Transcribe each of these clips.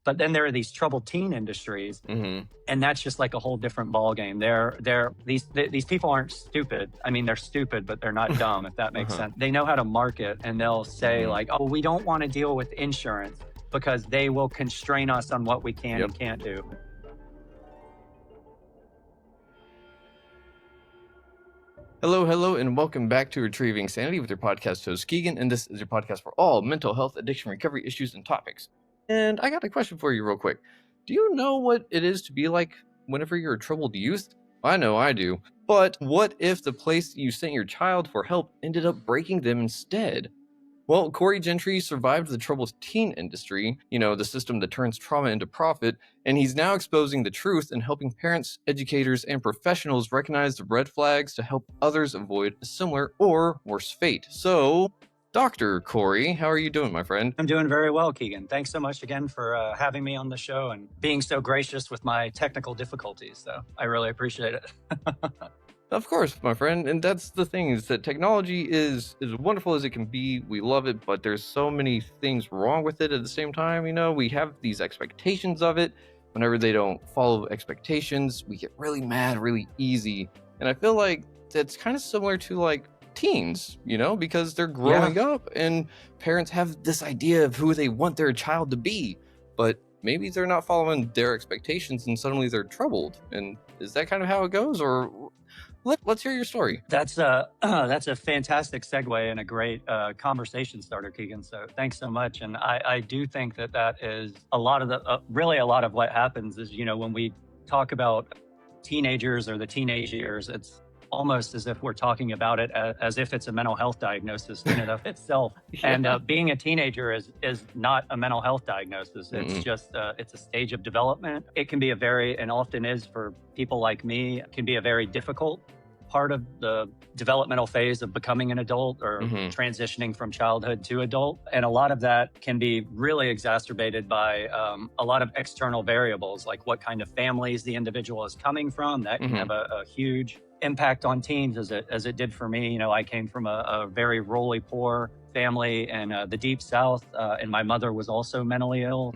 But then there are these troubled teen industries, and that's just like a whole different ballgame. These people aren't stupid. I mean, they're stupid, but they're not dumb, if that makes sense. They know how to market, and they'll say like, oh, we don't want to deal with insurance because they will constrain us on what we can and can't do. Hello, and welcome back to Retrieving Sanity with your podcast host, Keegan, and this is your podcast for all mental health, addiction, recovery issues, and topics. And I got a question for you real quick. Do you know what it is to be like whenever you're a troubled youth? I know I do. But what if the place you sent your child for help ended up breaking them instead? Well, Corey Jentry survived the troubled teen industry, the system that turns trauma into profit, and he's now exposing the truth and helping parents, educators, and professionals recognize the red flags to help others avoid a similar or worse fate. So, Dr. Corey, how are you doing, my friend? I'm doing very well, Keegan. Thanks so much again for having me on the show and being so gracious with my technical difficulties. So I really appreciate it. Of course, my friend, and that's the thing, is that technology is as wonderful as it can be. We love it, but there's so many things wrong with it at the same time. We have these expectations of it. Whenever they don't follow expectations, we get really mad really easy. And I feel like that's kind of similar to like teens, because they're growing up and parents have this idea of who they want their child to be, but maybe they're not following their expectations and suddenly they're troubled. And is that kind of how it goes? Or let's hear your story. That's a fantastic segue and a great conversation starter, Keegan. So thanks so much. And I do think that is a lot of really a lot of what happens is, when we talk about teenagers or the teenage years, it's almost as if we're talking about it as if it's a mental health diagnosis in and of itself. And being a teenager is not a mental health diagnosis. It's just, it's a stage of development. It can be and often is for people like me, it can be a very difficult part of the developmental phase of becoming an adult or transitioning from childhood to adult. And a lot of that can be really exacerbated by a lot of external variables, like what kind of families the individual is coming from. That can have a huge impact on teens as it did for me. I came from a very rurally poor family in the deep South, and my mother was also mentally ill.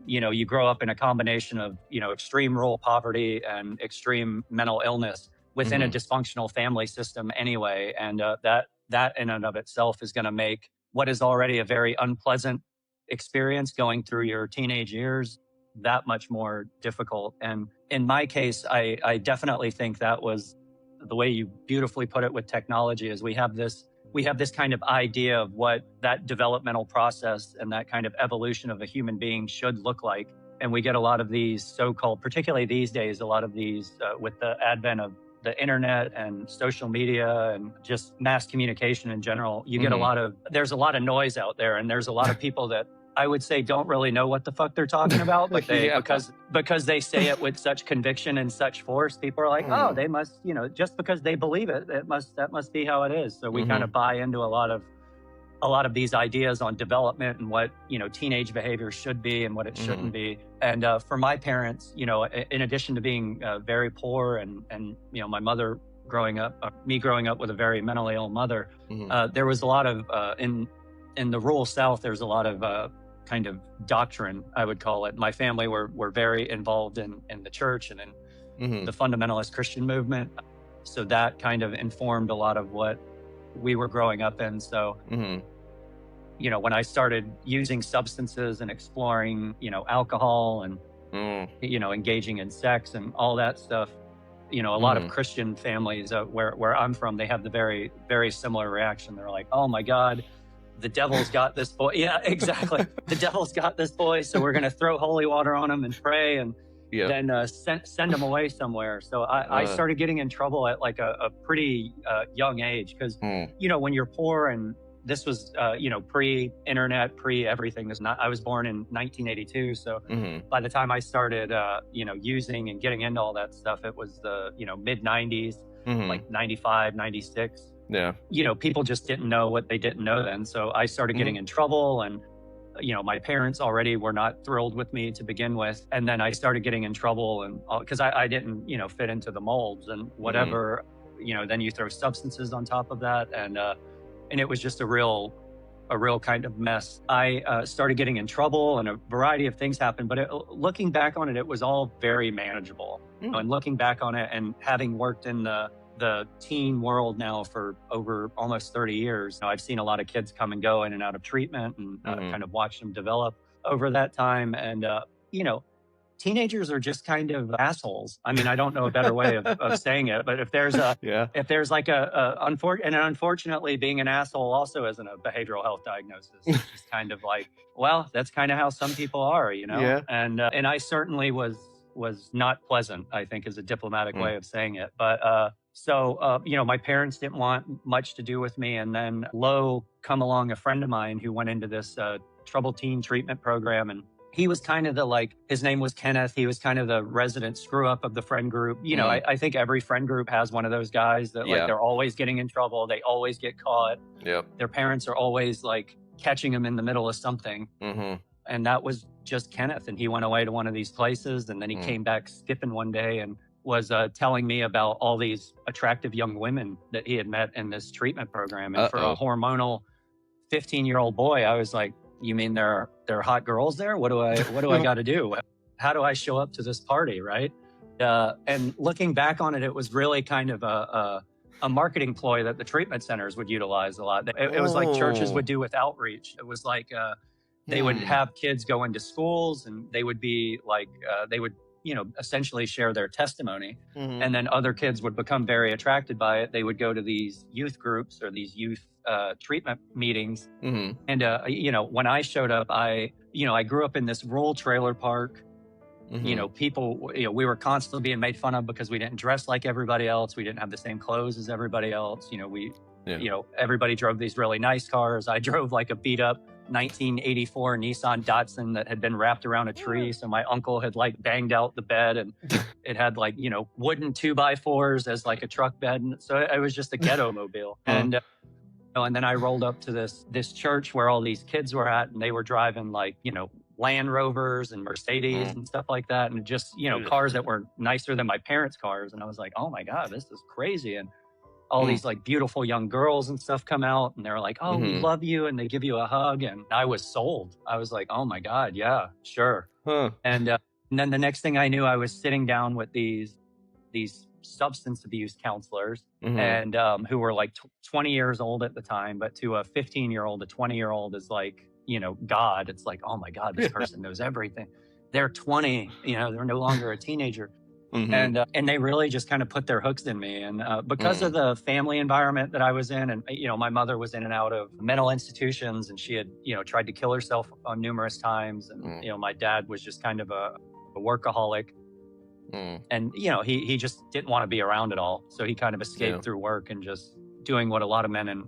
You grow up in a combination of, extreme rural poverty and extreme mental illness within a dysfunctional family system anyway. And that in and of itself is going to make what is already a very unpleasant experience going through your teenage years that much more difficult. And in my case, I definitely think that was the way you beautifully put it with technology. Is we have this kind of idea of what that developmental process and that kind of evolution of a human being should look like. And we get a lot of these so-called, particularly these days, a lot of these with the advent of the internet and social media and just mass communication in general, you get there's a lot of noise out there, and there's a lot of people that I would say don't really know what the fuck they're talking about, but they because they say it with such conviction and such force, people are like, oh, they must, just because they believe it, that must be how it is. So we kind of buy into a lot of these ideas on development and what, teenage behavior should be and what it shouldn't be. And for my parents, in addition to being very poor and my mother me growing up with a very mentally ill mother, there was a lot of, in the rural South, there's a lot of kind of doctrine, I would call it. My family were very involved in the church and in the fundamentalist Christian movement. So that kind of informed a lot of what we were growing up in. So, when I started using substances and exploring, alcohol and, engaging in sex and all that stuff, a lot of Christian families where I'm from, they have the very, very similar reaction. They're like, oh my God, the devil's got this boy. Yeah, exactly. The devil's got this boy. So we're going to throw holy water on him and pray and then send him away somewhere. So I started getting in trouble at like a pretty young age because, when you're poor, and this was, pre-internet, pre-everything. I was born in 1982. So by the time I started, using and getting into all that stuff, it was the, mid 90s, like 95, 96. Yeah. People just didn't know what they didn't know then. So I started getting in trouble, and, my parents already were not thrilled with me to begin with. And then I started getting in trouble and because I didn't, fit into the molds and whatever, then you throw substances on top of that. And it was just a real a real kind of mess. I started getting in trouble and a variety of things happened, but looking back on it, it was all very manageable. And looking back on it and having worked in the teen world now for over almost 30 years, I've seen a lot of kids come and go in and out of treatment and kind of watched them develop over that time. And, teenagers are just kind of assholes. I mean, I don't know a better way of saying it, but if there's if there's like and unfortunately being an asshole also isn't a behavioral health diagnosis. It's just kind of like, well, that's kind of how some people are, Yeah. And I certainly was not pleasant, I think is a diplomatic way of saying it. But my parents didn't want much to do with me. And then come along a friend of mine who went into this troubled teen treatment program, and he was kind of his name was Kenneth. He was kind of the resident screw up of the friend group. I think every friend group has one of those guys that like they're always getting in trouble. They always get caught. Yep. Their parents are always like catching them in the middle of something. And that was just Kenneth. And he went away to one of these places, and then he came back skipping one day and was telling me about all these attractive young women that he had met in this treatment program. And for a hormonal 15-year-old boy, I was like, you mean there are hot girls there? What do I got to do? How do I show up to this party, right? And looking back on it, it was really kind of a marketing ploy that the treatment centers would utilize a lot. It was like churches would do with outreach. It was like they would have kids go into schools, and they would be like they would essentially share their testimony, and then other kids would become very attracted by it. They would go to these youth groups or these youth treatment meetings. And when I showed up, I grew up in this rural trailer park. People, we were constantly being made fun of because we didn't dress like everybody else. We didn't have the same clothes as everybody else. Everybody drove these really nice cars. I drove like a beat up 1984 Nissan Datsun that had been wrapped around a tree. So my uncle had like banged out the bed, and it had like, wooden 2x4s as like a truck bed. And so it was just a ghetto mobile. And then I rolled up to this church where all these kids were at, and they were driving like, Land Rovers and Mercedes and stuff like that. And just, cars that were nicer than my parents' cars. And I was like, oh my God, this is crazy. And all these like beautiful young girls and stuff come out, and they're like, oh, we love you. And they give you a hug. And I was sold. I was like, oh my God, yeah, sure. And then the next thing I knew, I was sitting down with these substance abuse counselors, and who were like 20 years old at the time. But to a 15-year-old, a 20-year-old is like, God. It's like, oh my God, this person knows everything. They're 20, they're no longer a teenager. And they really just kind of put their hooks in me. And because of the family environment that I was in, and my mother was in and out of mental institutions, and she had tried to kill herself on numerous times. And my dad was just kind of a workaholic. And he just didn't want to be around it all, so he kind of escaped through work and just doing what a lot of men in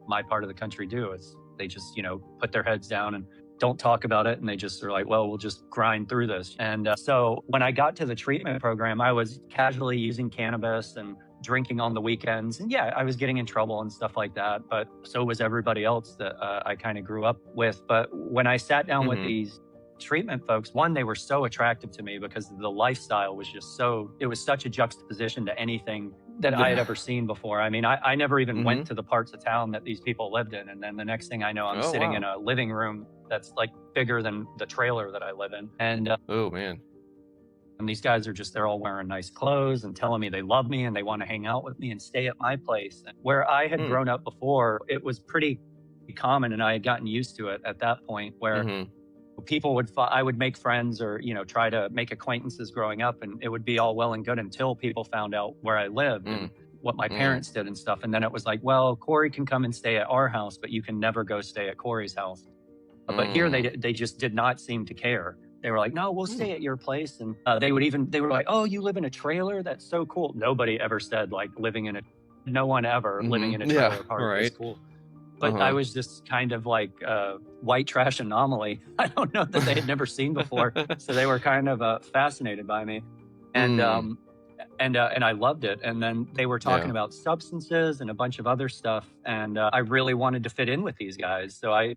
my part of the country do. Is they just put their heads down and don't talk about it, and they just are like, well, we'll just grind through this. And so when I got to the treatment program, I was casually using cannabis and drinking on the weekends. And I was getting in trouble and stuff like that, but so was everybody else that I kind of grew up with. But when I sat down with these treatment folks, one, they were so attractive to me because the lifestyle was just it was such a juxtaposition to anything that I had ever seen before. I mean, I never even went to the parts of town that these people lived in. And then the next thing I know, I'm sitting in a living room that's like bigger than the trailer that I live in. And oh man. And these guys are they're all wearing nice clothes and telling me they love me and they want to hang out with me and stay at my place. And where I had grown up before, it was pretty common, and I had gotten used to it at that point, where people I would make friends or, try to make acquaintances growing up, and it would be all well and good until people found out where I lived and what my parents did and stuff. And then it was like, well, Corey can come and stay at our house, but you can never go stay at Corey's house. But here they just did not seem to care. They were like, no, we'll stay at your place. And they were like, oh, you live in a trailer? That's so cool. Nobody ever said like no one ever living in a trailer park is cool. But I was just kind of like a white trash anomaly. I don't know, that they had never seen before. So they were kind of fascinated by me. And I loved it. And then they were talking about substances and a bunch of other stuff. And I really wanted to fit in with these guys. So I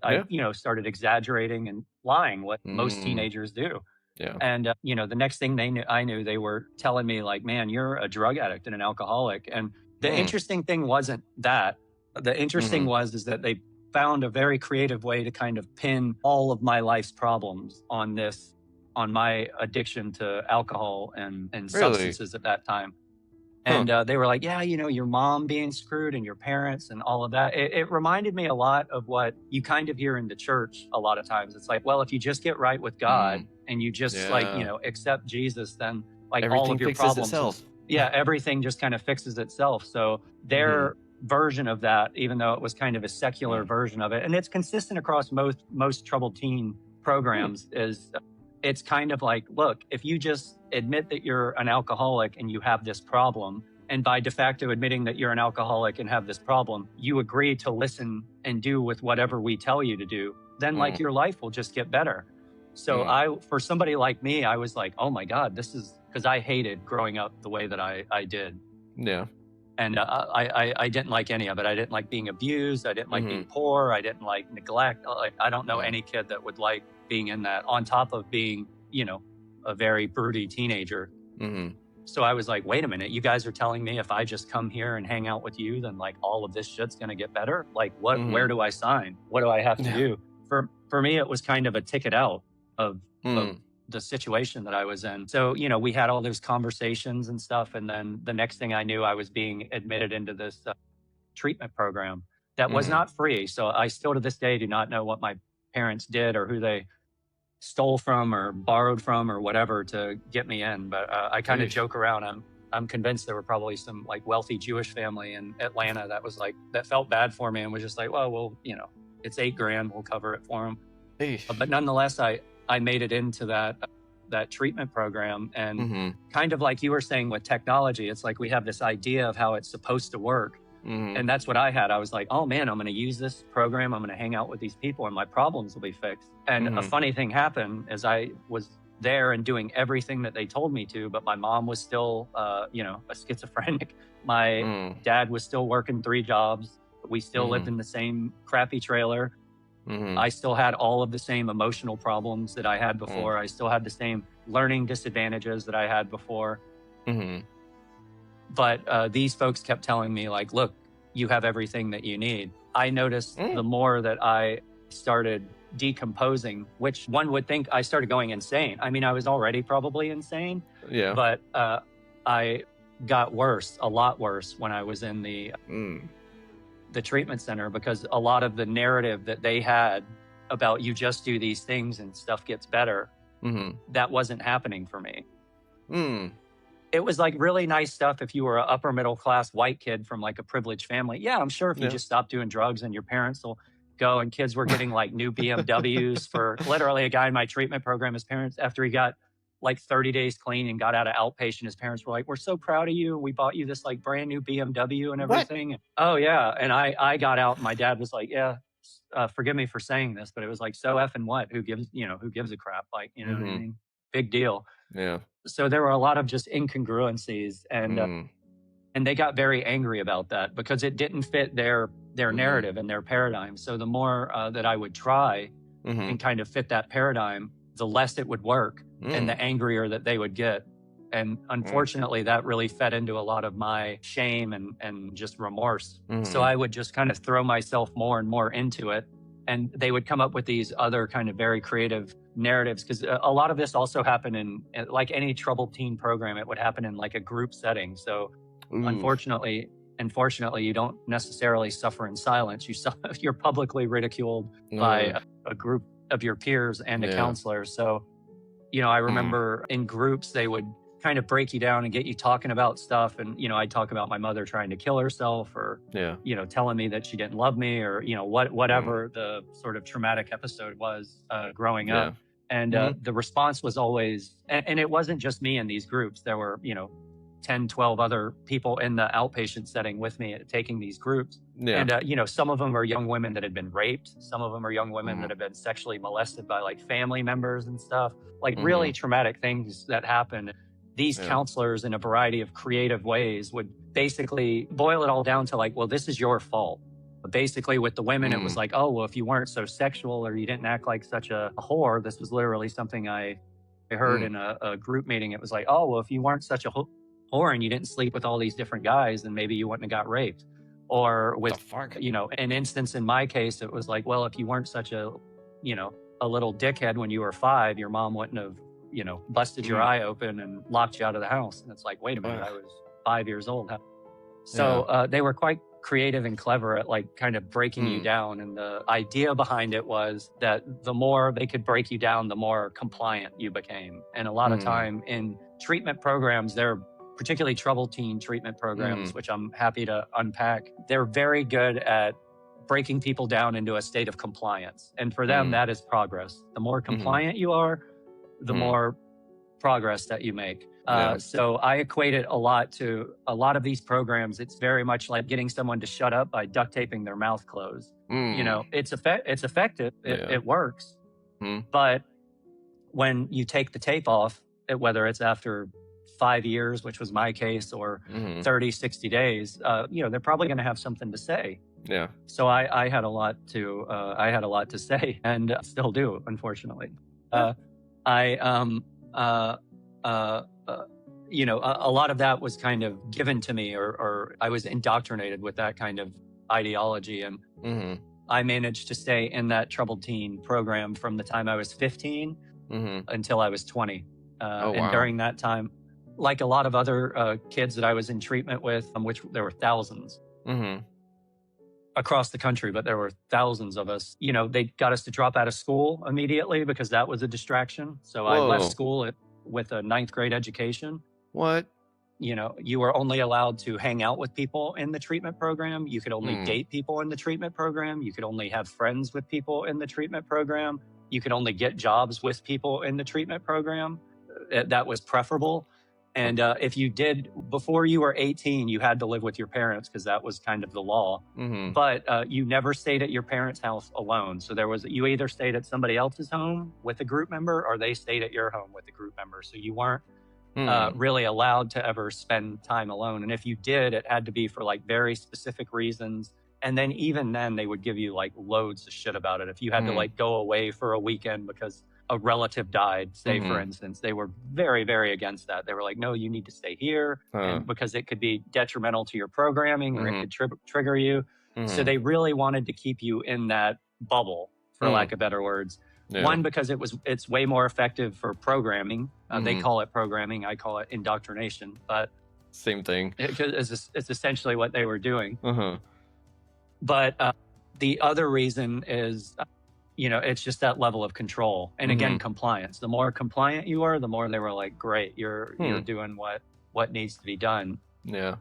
started exaggerating and lying, what most teenagers do. Yeah. And, the next thing I knew, they were telling me like, man, you're a drug addict and an alcoholic. And the interesting thing wasn't that. The interesting is that found a very creative way to kind of pin all of my life's problems on my addiction to alcohol and Really? substances at that time. And they were like, yeah, your mom being screwed and your parents and all of that. It reminded me a lot of what you kind of hear in the church a lot of times. It's like, well, if you just get right with God and you just accept Jesus, then like everything all of your fixes problems, itself. Everything just kind of fixes itself. So their version of that, even though it was kind of a secular version of it, and it's consistent across most troubled teen programs, is it's kind of like, look, if you just admit that you're an alcoholic and you have this problem, and by de facto admitting that you're an alcoholic and have this problem, you agree to listen and do with whatever we tell you to do, then like your life will just get better. So for somebody like me, I was like, oh my God, this is because I hated growing up the way that I did. Yeah. And I didn't like any of it. I didn't like being abused. I didn't like being poor. I didn't like neglect. I don't know any kid that would like being in that, on top of being, a very broody teenager. So I was like, wait a minute, you guys are telling me if I just come here and hang out with you, then like all of this shit's going to get better? Like where do I sign? What do I have to do? For me, it was kind of a ticket out of the situation that I was in. So, we had all those conversations and stuff. And then the next thing I knew, I was being admitted into this treatment program that was not free. So I still to this day do not know what my parents did or who they stole from or borrowed from or whatever to get me in. But I kind of joke around. I'm convinced there were probably some like wealthy Jewish family in Atlanta that felt bad for me and was just like, well, it's $8,000. We'll cover it for them. But nonetheless, I made it into that treatment program. And kind of like you were saying with technology, it's like we have this idea of how it's supposed to work. And that's what I had. I was like, oh man, I'm going to use this program. I'm going to hang out with these people and my problems will be fixed. And a funny thing happened is I was there and doing everything that they told me to, but my mom was still, a schizophrenic. My dad was still working 3 jobs. We still lived in the same crappy trailer. I still had all of the same emotional problems that I had before. I still had the same learning disadvantages that I had before. But these folks kept telling me like, look, you have everything that you need. I noticed the more that I started decomposing, which one would think I started going insane. I mean, I was already probably insane, but I got worse, a lot worse when I was in the treatment center, because a lot of the narrative that they had about you just do these things and stuff gets better, that wasn't happening for me. It was like really nice stuff if you were an upper middle class white kid from like a privileged family. Yeah, I'm sure if you just stop doing drugs and your parents will go, and kids were getting like new BMWs for literally a guy in my treatment program, his parents, after he got like 30 days clean and got out of outpatient, his parents were like, we're so proud of you. We bought you this like brand new BMW and everything. What? Oh yeah. And I got out and my dad was like, yeah, forgive me for saying this, but it was like, so effing what? Who gives a crap? Like, you know what I mean? Big deal. Yeah. So there were a lot of just incongruencies, and they got very angry about that because it didn't fit their narrative and their paradigm. So the more that I would try and kind of fit that paradigm, the less it would work and the angrier that they would get. And unfortunately, that really fed into a lot of my shame and just remorse. So I would just kind of throw myself more and more into it. And they would come up with these other kind of very creative narratives, because a lot of this also happened in, like any troubled teen program, it would happen in like a group setting. So unfortunately, you don't necessarily suffer in silence. You're publicly ridiculed by a group of your peers and a counselor. So, I remember in groups, they would kind of break you down and get you talking about stuff. And, I'd talk about my mother trying to kill herself, or, telling me that she didn't love me, or, whatever the sort of traumatic episode was growing up. And the response was always, and it wasn't just me in these groups. There were, 10, 12 other people in the outpatient setting with me taking these groups. And, some of them are young women that had been raped. Some of them are young women that have been sexually molested by like family members and stuff, like really traumatic things that happen. These counselors, in a variety of creative ways, would basically boil it all down to like, well, this is your fault. But basically with the women, it was like, oh, well, if you weren't so sexual or you didn't act like such a whore, this was literally something I heard in a group meeting. It was like, oh, well, if you weren't such a whore and you didn't sleep with all these different guys, then maybe you wouldn't have got raped. Or The with, fuck? an instance in my case, it was like, well, if you weren't such a little dickhead when you were 5, your mom wouldn't have, busted your eye open and locked you out of the house. And it's like, wait a minute, I was 5 years old. So they were quite creative and clever at like kind of breaking you down. And the idea behind it was that the more they could break you down, the more compliant you became. And a lot of time in treatment programs, they're particularly troubled teen treatment programs, which I'm happy to unpack. They're very good at breaking people down into a state of compliance. And for them, that is progress. The more compliant you are, the more progress that you make. So I equate it a lot to a lot of these programs. It's very much like getting someone to shut up by duct taping their mouth closed. It's effective. It works. But when you take the tape off, whether it's after 5 years, which was my case, or 30, 60 days, they're probably going to have something to say. Yeah. So I had a lot to say, and still do, unfortunately. A lot of that was kind of given to me, or I was indoctrinated with that kind of ideology. And I managed to stay in that troubled teen program from the time I was 15 until I was 20. And during that time, like a lot of other kids that I was in treatment with, which there were thousands across the country, but there were thousands of us. They got us to drop out of school immediately because that was a distraction. So I left school with a 9th grade education. What? You were only allowed to hang out with people in the treatment program. You could only date people in the treatment program. You could only have friends with people in the treatment program. You could only get jobs with people in the treatment program. That was preferable. And if you did, before you were 18, you had to live with your parents because that was kind of the law. But you never stayed at your parents' house alone. So you either stayed at somebody else's home with a group member, or they stayed at your home with a group member. So you weren't really allowed to ever spend time alone. And if you did, it had to be for like very specific reasons. And then even then, they would give you like loads of shit about it. If you had to like go away for a weekend because a relative died, say, for instance, they were very, very against that. They were like, no, you need to stay here and because it could be detrimental to your programming, or it could trigger you. So they really wanted to keep you in that bubble, for lack of better words. One, because it's way more effective for programming. They call it programming. I call it indoctrination, but same thing. It's essentially what they were doing. But the other reason is, it's just that level of control. And again, compliance. The more compliant you are, the more they were like, great, you're doing what needs to be done. Yeah.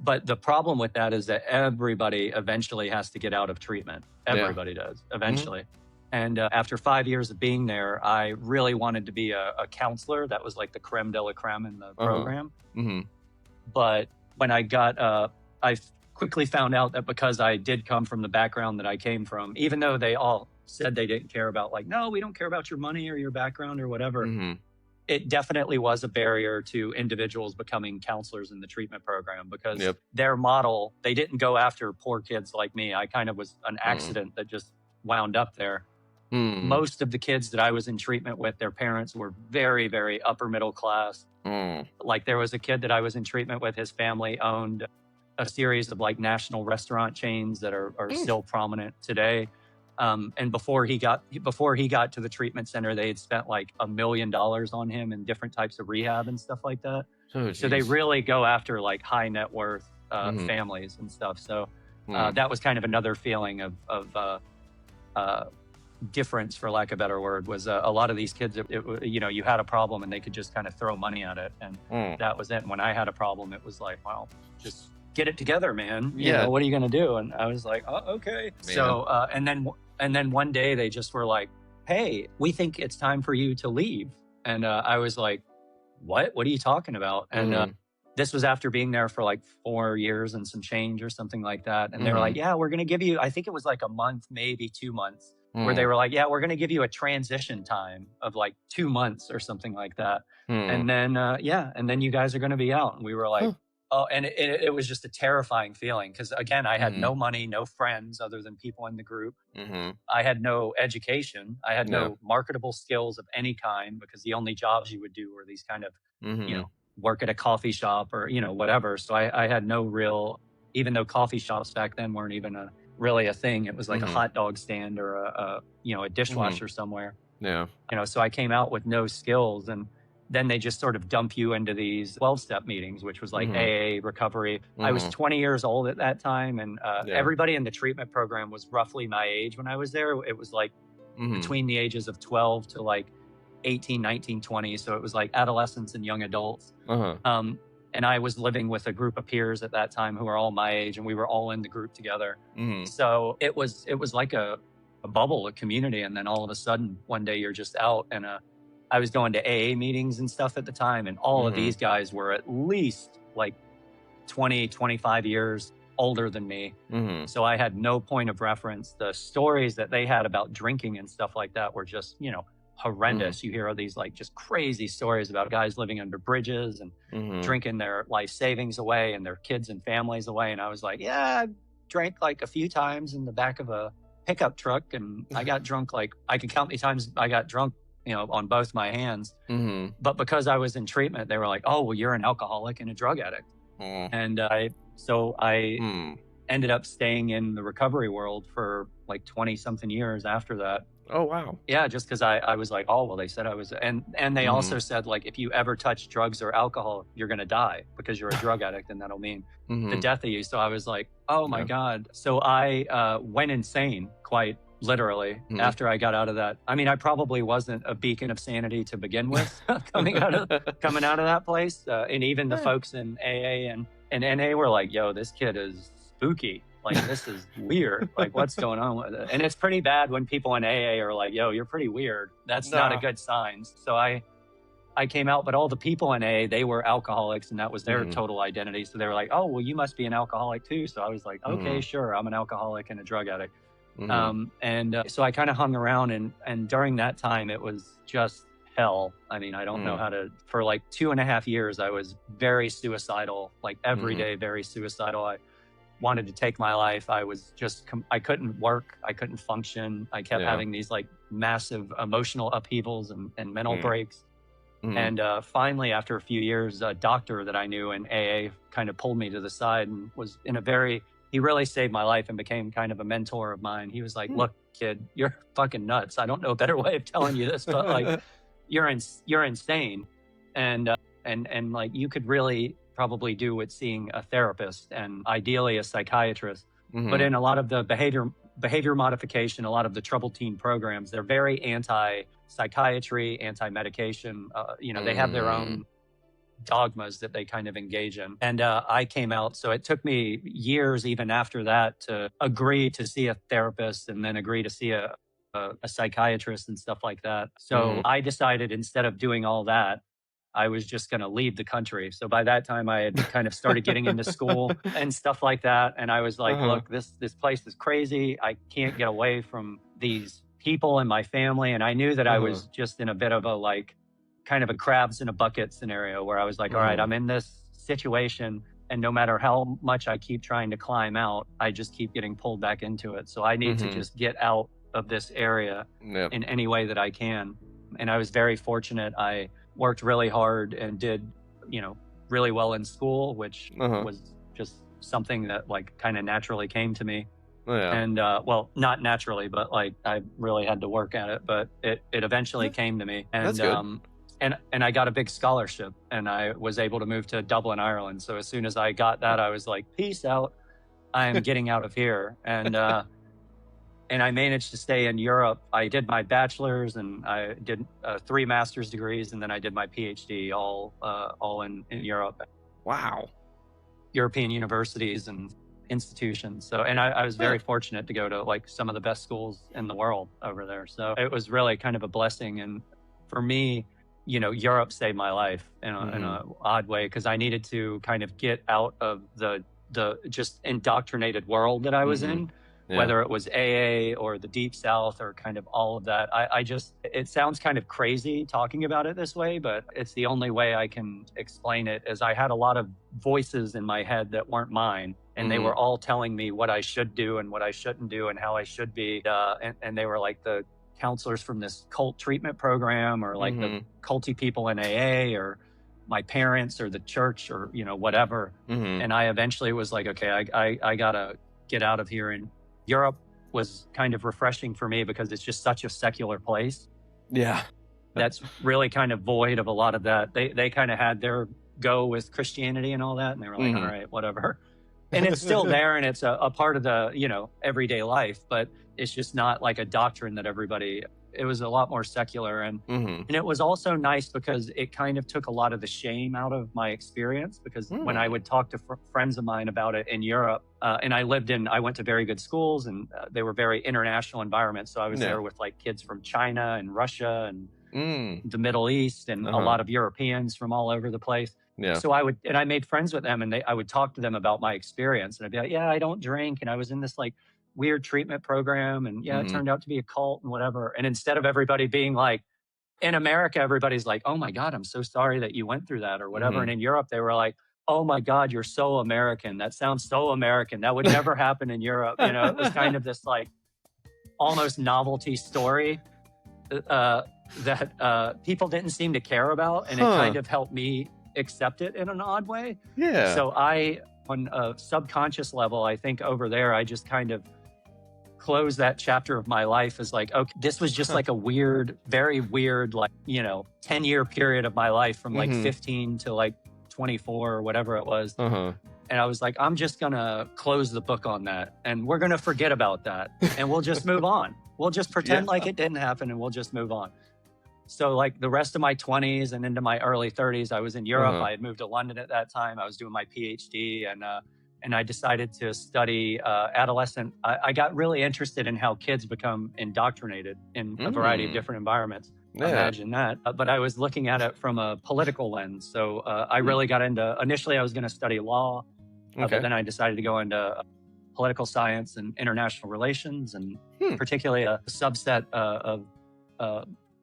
But the problem with that is that everybody eventually has to get out of treatment. Everybody does eventually. And after 5 years of being there, I really wanted to be a counselor. That was like the creme de la creme in the program. But when I I quickly found out that because I did come from the background that I came from, even though they all said they didn't care about, like, no, we don't care about your money or your background or whatever. It definitely was a barrier to individuals becoming counselors in the treatment program because their model, they didn't go after poor kids like me. I kind of was an accident that just wound up there. Most of the kids that I was in treatment with, their parents were very, very upper middle class. Like there was a kid that I was in treatment with, his family owned a series of like national restaurant chains that are still prominent today. And before he got to the treatment center, they had spent like $1 million on him in different types of rehab and stuff like that. So they really go after like high net worth families and stuff. So that was kind of another feeling of difference, for lack of a better word, was a lot of these kids, you had a problem and they could just kind of throw money at it. And that was it. And when I had a problem, it was like, well, just get it together, man. You know, what are you going to do? And I was like, oh, okay. Man. So, and then one day they just were like, hey, we think it's time for you to leave. And I was like, what are you talking about? And this was after being there for like 4 years and some change or something like that. And they were like, yeah, we're going to give you, I think it was like a month, maybe 2 months, where they were like, yeah, we're going to give you a transition time of like 2 months or something like that. And then, and then you guys are going to be out. And we were like, oh, and it was just a terrifying feeling. Cause again, I had no money, no friends other than people in the group. I had no education. I had no marketable skills of any kind, because the only jobs you would do were these kind of, work at a coffee shop or, whatever. So I had no real, even though coffee shops back then weren't even really a thing. It was like a hot dog stand or a dishwasher somewhere. Yeah. So I came out with no skills, and then they just sort of dump you into these 12-step meetings, which was like AA, recovery. I was 20 years old at that time, and everybody in the treatment program was roughly my age when I was there. It was like between the ages of 12 to like 18, 19, 20. So it was like adolescents and young adults. And I was living with a group of peers at that time who were all my age, and we were all in the group together. So it was like a bubble, a community. And then all of a sudden, one day you're just out. And I was going to AA meetings and stuff at the time. And all of these guys were at least like 20, 25 years older than me. So I had no point of reference. The stories that they had about drinking and stuff like that were just, horrendous. You hear these like just crazy stories about guys living under bridges and drinking their life savings away and their kids and families away. And I was like, yeah, I drank like a few times in the back of a pickup truck, and I got drunk. Like I can count the times I got drunk, on both my hands. But because I was in treatment, they were like, oh, well, you're an alcoholic and a drug addict. And I ended up staying in the recovery world for like 20 something years after that. Oh, wow. Yeah, just because I was like, oh, well, they said I was, and they also said, like, if you ever touch drugs or alcohol, you're going to die because you're a drug addict, and that'll mean the death of you. So I was like, oh my God. So I went insane, quite literally, after I got out of that. I mean, I probably wasn't a beacon of sanity to begin with, coming out of that place. And even the folks in AA and NA were like, yo, this kid is spooky. Like, this is weird. Like, what's going on with it? And it's pretty bad when people in AA are like, yo, you're pretty weird. That's not a good sign. So I came out, but all the people in AA, they were alcoholics, and that was their total identity. So they were like, oh, well, you must be an alcoholic too. So I was like, okay, sure. I'm an alcoholic and a drug addict. So I kind of hung around, and during that time, it was just hell. I mean, I don't know how to, for like 2.5 years, I was very suicidal, like every day, very suicidal. I wanted to take my life. I was just, I couldn't work. I couldn't function. I kept having these like massive emotional upheavals and mental breaks. And finally, after a few years, a doctor that I knew in AA kind of pulled me to the side and was he really saved my life and became kind of a mentor of mine. He was like, look, kid, you're fucking nuts. I don't know a better way of telling you this, but like, you're insane. And like, you could really probably do with seeing a therapist and ideally a psychiatrist. But in a lot of the behavior modification, a lot of the troubled teen programs, they're very anti-psychiatry, anti-medication. They have their own dogmas that they kind of engage in. And I came out, so it took me years even after that to agree to see a therapist and then agree to see a psychiatrist and stuff like that. So I decided, instead of doing all that, I was just going to leave the country. So by that time, I had kind of started getting into school and stuff like that. And I was like, look, this place is crazy. I can't get away from these people and my family. And I knew that I was just in a bit of a like kind of a crabs in a bucket scenario where I was like, all right, I'm in this situation, and no matter how much I keep trying to climb out, I just keep getting pulled back into it. So I need to just get out of this area in any way that I can. And I was very fortunate. I worked really hard and did, really well in school, which was just something that like kind of naturally came to me. And well, not naturally, but like I really had to work at it, but it eventually came to me. And That's good. And I got a big scholarship, and I was able to move to Dublin, Ireland. So as soon as I got that, I was like, peace out. I am getting out of here. And I managed to stay in Europe. I did my bachelor's, and I did 3 master's degrees, and then I did my PhD all in Europe. Wow. European universities and institutions. So, and I was very fortunate to go to like some of the best schools in the world over there. So it was really kind of a blessing. And for me, Europe saved my life in a odd way, because I needed to kind of get out of the just indoctrinated world that I was in. Whether it was AA or the Deep South or kind of all of that. It sounds kind of crazy talking about it this way, but it's the only way I can explain it, is I had a lot of voices in my head that weren't mine. And they were all telling me what I should do and what I shouldn't do and how I should be. And they were like the counselors from this cult treatment program, or like the culty people in AA, or my parents or the church or, whatever. And I eventually was like, okay, I gotta get out of here. And Europe was kind of refreshing for me because it's just such a secular place. Yeah. That's really kind of void of a lot of that. They kind of had their go with Christianity and all that. And they were like, all right, whatever. And it's still there. And it's a part of the, everyday life, but it's just not like a doctrine that it was a lot more secular. And it was also nice because it kind of took a lot of the shame out of my experience, because when I would talk to friends of mine about it in Europe, and I went to very good schools, and they were very international environments. So I was there with like kids from China and Russia and the Middle East, and a lot of Europeans from all over the place. Yeah. So I made friends with them, and I would talk to them about my experience, and I'd be like, yeah, I don't drink. And I was in this like weird treatment program, and it turned out to be a cult and whatever. And instead of everybody being like, in America, everybody's like, oh my God, I'm so sorry that you went through that or whatever. And in Europe, they were like, oh my God, you're so American. That sounds so American. That would never happen in Europe. It was kind of this like almost novelty story that people didn't seem to care about. And it kind of helped me accept it in an odd way. Yeah. So on a subconscious level, I think over there, I just kind of close that chapter of my life as like, okay, this was just like a weird, very weird, like, 10-year period of my life from like 15 to like 24 or whatever it was. And I was like, I'm just going to close the book on that, and we're going to forget about that, and we'll just move on. We'll just pretend like it didn't happen, and we'll just move on. So like the rest of my 20s and into my early 30s, I was in Europe. I had moved to London at that time. I was doing my PhD, and I decided to study adolescent. I got really interested in how kids become indoctrinated in a variety of different environments. Imagine that. But I was looking at it from a political lens. So I really got initially I was going to study law, but then I decided to go into political science and international relations, and particularly a subset of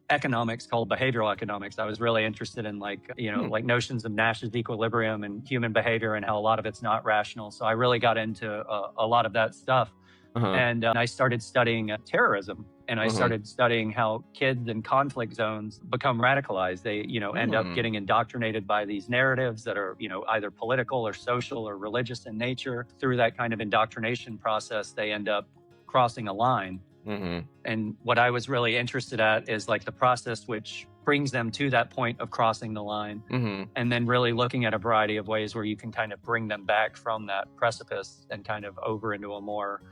economics called behavioral economics. I was really interested in like notions of Nash's equilibrium and human behavior, and how a lot of it's not rational. So I really got into a lot of that stuff. And I started studying terrorism, and I started studying how kids in conflict zones become radicalized. They, end up getting indoctrinated by these narratives that are, either political or social or religious in nature. Through that kind of indoctrination process, they end up crossing a line. And what I was really interested at is like the process which brings them to that point of crossing the line, and then really looking at a variety of ways where you can kind of bring them back from that precipice and kind of over into a more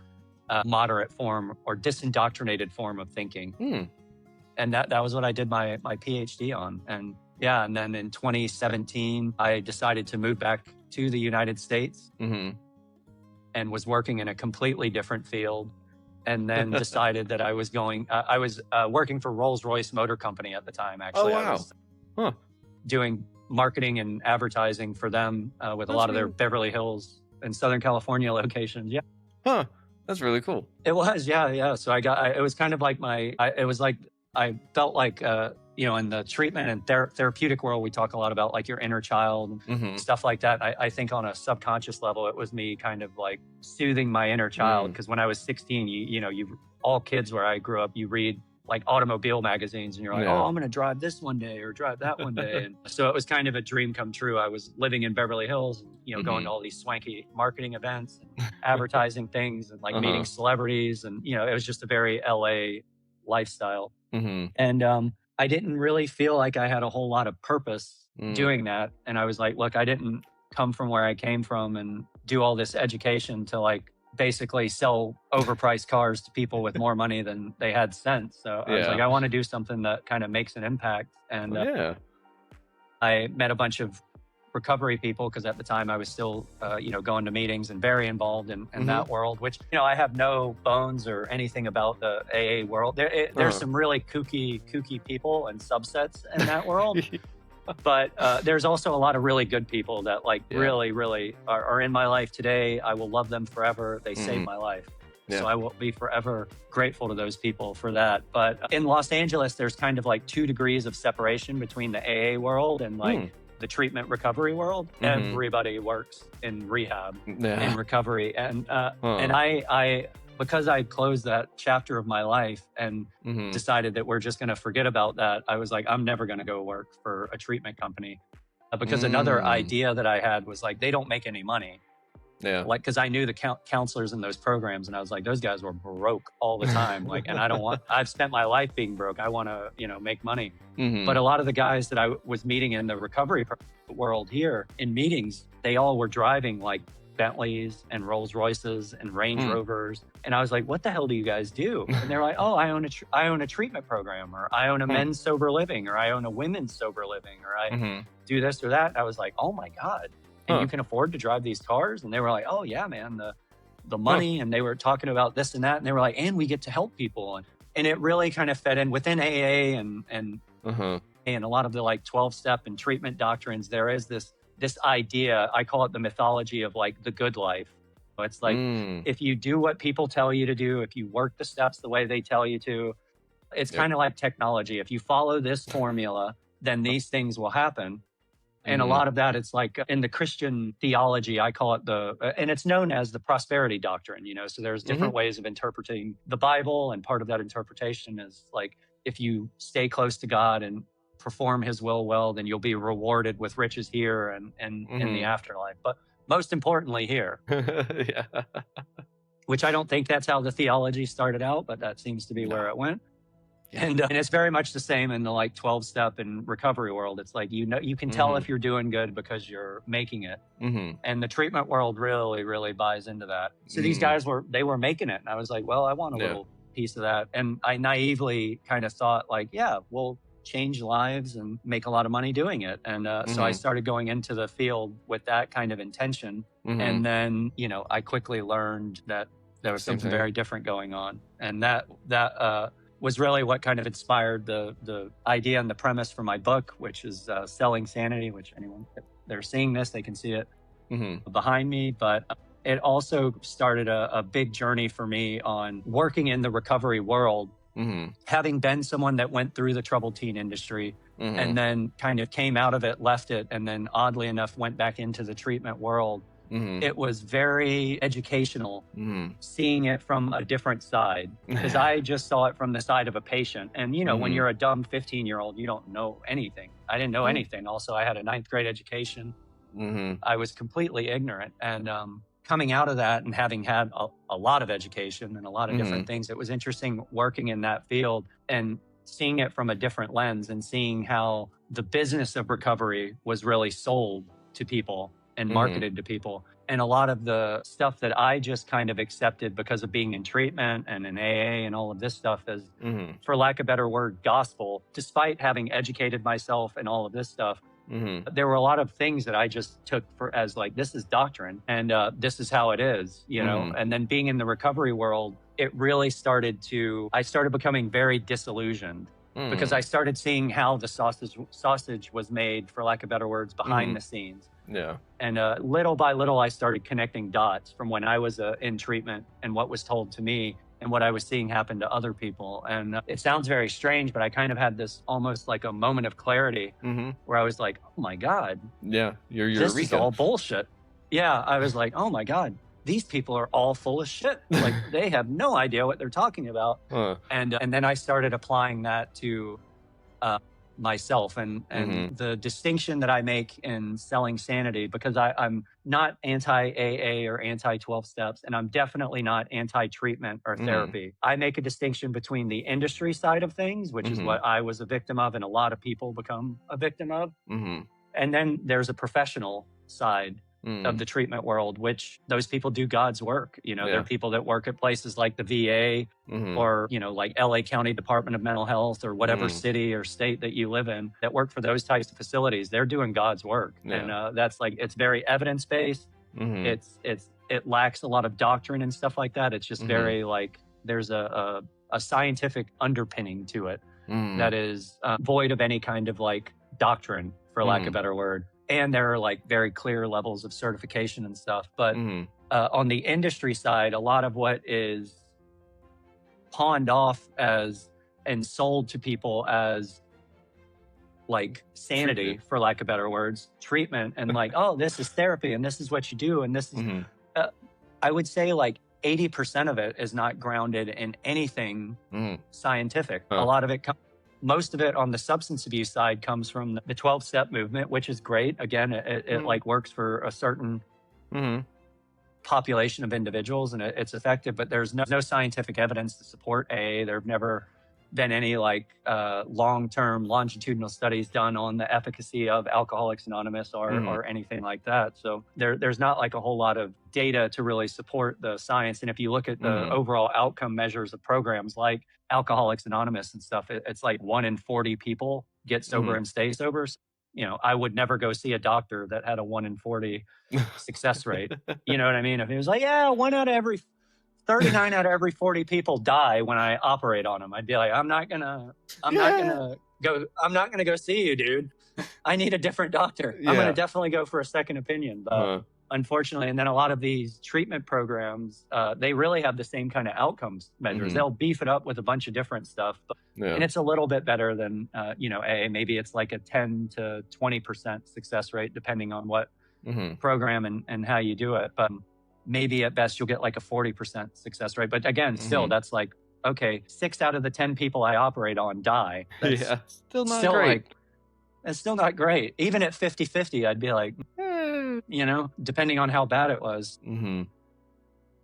moderate form or disindoctrinated form of thinking. And that was what I did my PhD on. And and then in 2017, I decided to move back to the United States, and was working in a completely different field. And then decided that I was working for Rolls-Royce Motor Company at the time, actually. Oh, wow. I was doing marketing and advertising for them with a lot of their Beverly Hills and Southern California locations. Yeah. Huh. That's really cool. It was, yeah. So it was kind of like I felt like, in the treatment and therapeutic world, we talk a lot about like your inner child and stuff like that. I think on a subconscious level, it was me kind of like soothing my inner child. Because when I was 16, all kids where I grew up, you read like automobile magazines, and you're like, oh, I'm going to drive this one day or drive that one day. And so it was kind of a dream come true. I was living in Beverly Hills, going to all these swanky marketing events and advertising things, and like meeting celebrities. And, it was just a very LA lifestyle. And I didn't really feel like I had a whole lot of purpose doing that. And I was like, look, I didn't come from where I came from and do all this education to like basically sell overpriced cars to people with more money than they had sent. So I was like, I want to do something that kind of makes an impact. And I met a bunch of recovery people, because at the time I was still, going to meetings and very involved in that world, which, I have no bones or anything about the AA world. There's some really kooky people and subsets in that world. But there's also a lot of really good people that really, really are in my life today. I will love them forever. They saved my life. So I will be forever grateful to those people for that. But in Los Angeles, there's kind of like 2 degrees of separation between the AA world and like the treatment recovery world. Everybody works in rehab and recovery. And I because I closed that chapter of my life and decided that we're just going to forget about that, I was like, I'm never going to go work for a treatment company. because another idea that I had was like, they don't make any money. Yeah. Like, because I knew the counselors in those programs, and I was like, those guys were broke all the time. Like, and I've spent my life being broke. I want to, make money. But a lot of the guys that I was meeting in the recovery world here in meetings, they all were driving like Bentleys and Rolls Royces and Range Rovers. And I was like, what the hell do you guys do? And they're like, oh, I own a treatment program, or I own a men's sober living, or I own a women's sober living, or I do this or that. And I was like, oh my God. And you can afford to drive these cars? And they were like, oh yeah, man, the money. And they were talking about this and that. And they were like, and we get to help people. And it really kind of fed in within AA and a lot of the like 12-step and treatment doctrines. There is this idea, I call it the mythology of like the good life. It's like, if you do what people tell you to do, if you work the steps the way they tell you to, it's kind of like technology. If you follow this formula, then these things will happen. And a lot of that, it's like in the Christian theology, I call it and it's known as the prosperity doctrine, so there's different ways of interpreting the Bible. And part of that interpretation is like, if you stay close to God and perform his will well, then you'll be rewarded with riches here and in the afterlife. But most importantly here, which I don't think that's how the theology started out, but that seems to be where it went. And it's very much the same in the like 12-step and recovery world. It's like, you can tell if you're doing good because you're making it. And the treatment world really, really buys into that. So these guys were making it. And I was like, well, I want a little piece of that. And I naively kind of thought like, yeah, we'll change lives and make a lot of money doing it. And so I started going into the field with that kind of intention. And then, I quickly learned that there was something very different going on. And that was really what kind of inspired the idea and the premise for my book, which is Selling Sanity, which anyone, if they're seeing this, they can see it behind me. But it also started a big journey for me on working in the recovery world, having been someone that went through the troubled teen industry and then kind of came out of it, left it, and then oddly enough went back into the treatment world. It was very educational seeing it from a different side, because I just saw it from the side of a patient. And, when you're a dumb 15-year-old, you don't know anything. I didn't know anything. Also, I had a 9th grade education. I was completely ignorant. And coming out of that and having had a lot of education and a lot of different things, it was interesting working in that field and seeing it from a different lens and seeing how the business of recovery was really sold to people and marketed to people. And a lot of the stuff that I just kind of accepted because of being in treatment and in AA and all of this stuff is, for lack of a better word, gospel. Despite having educated myself and all of this stuff, there were a lot of things that I just took as like, this is doctrine and this is how it is, And then being in the recovery world, it really I started becoming very disillusioned. Because I started seeing how the sausage was made, for lack of better words, behind the scenes. Yeah. And little by little, I started connecting dots from when I was in treatment and what was told to me and what I was seeing happen to other people. And it sounds very strange, but I kind of had this almost like a moment of clarity where I was like, oh my God. Yeah, you're this is all bullshit. Yeah, I was like, oh my God. These people are all full of shit. Like they have no idea what they're talking about. And then I started applying that to myself and the distinction that I make in Selling Sanity, because I'm not anti-AA or anti-12 steps, and I'm definitely not anti-treatment or therapy. I make a distinction between the industry side of things, which is what I was a victim of and a lot of people become a victim of. And then there's a professional side of the treatment world, which those people do God's work. There are people that work at places like the VA or, like LA County Department of Mental Health or whatever city or state that you live in that work for those types of facilities. They're doing God's work. And that's like, it's very evidence-based. It lacks a lot of doctrine and stuff like that. It's just very like, there's a scientific underpinning to it that is void of any kind of like doctrine, for lack of a better word. And there are like very clear levels of certification and stuff. But on the industry side, a lot of what is pawned off as and sold to people as like sanity, for lack of better words, treatment, and like, oh, this is therapy and this is what you do. And this is, I would say like 80% of it is not grounded in anything scientific. A lot of it comes most of it on the substance abuse side comes from the 12-step movement, which is great. Again, it like works for a certain population of individuals, and it's effective, but there's no scientific evidence to support AA. There have never been any like long-term longitudinal studies done on the efficacy of Alcoholics Anonymous or anything like that. So there's not like a whole lot of data to really support the science. And if you look at the overall outcome measures of programs like Alcoholics Anonymous and stuff, it's like 1 in 40 people get sober and stay sober. So, you know, I would never go see a doctor that had a 1 in 40 success rate. You know what I mean? If it was like, yeah, 39 out of every 40 people die when I operate on them, I'd be like, I'm not gonna go see you, dude. I need a different doctor. I'm gonna definitely go for a second opinion. But unfortunately, and then a lot of these treatment programs, they really have the same kind of outcomes measures. They'll beef it up with a bunch of different stuff, and it's a little bit better than AA. Maybe it's like a 10 to 20% success rate, depending on what program and how you do it. But maybe at best you'll get like a 40% success rate. But again, still, that's like, okay, 6 out of the 10 people I operate on die. That's still not great. Like, it's still not great. Even at 50-50, I'd be like, you know, depending on how bad it was.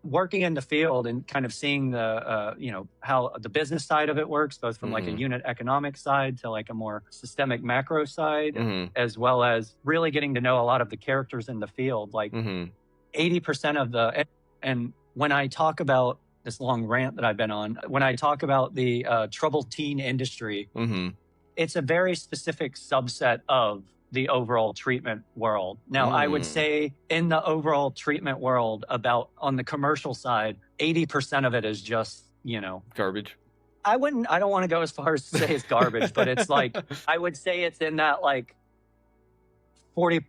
Working in the field and kind of seeing the, you know, how the business side of it works, both from like a unit economic side to like a more systemic macro side, as well as really getting to know a lot of the characters in the field. Like 80% of the, and when I talk about this long rant that I've been on, when I talk about the troubled teen industry, it's a very specific subset of the overall treatment world. Now, I would say in the overall treatment world, about on the commercial side, 80% of it is just, you know, garbage. I don't want to go as far as to say it's garbage, but it's like, I would say it's in that like 40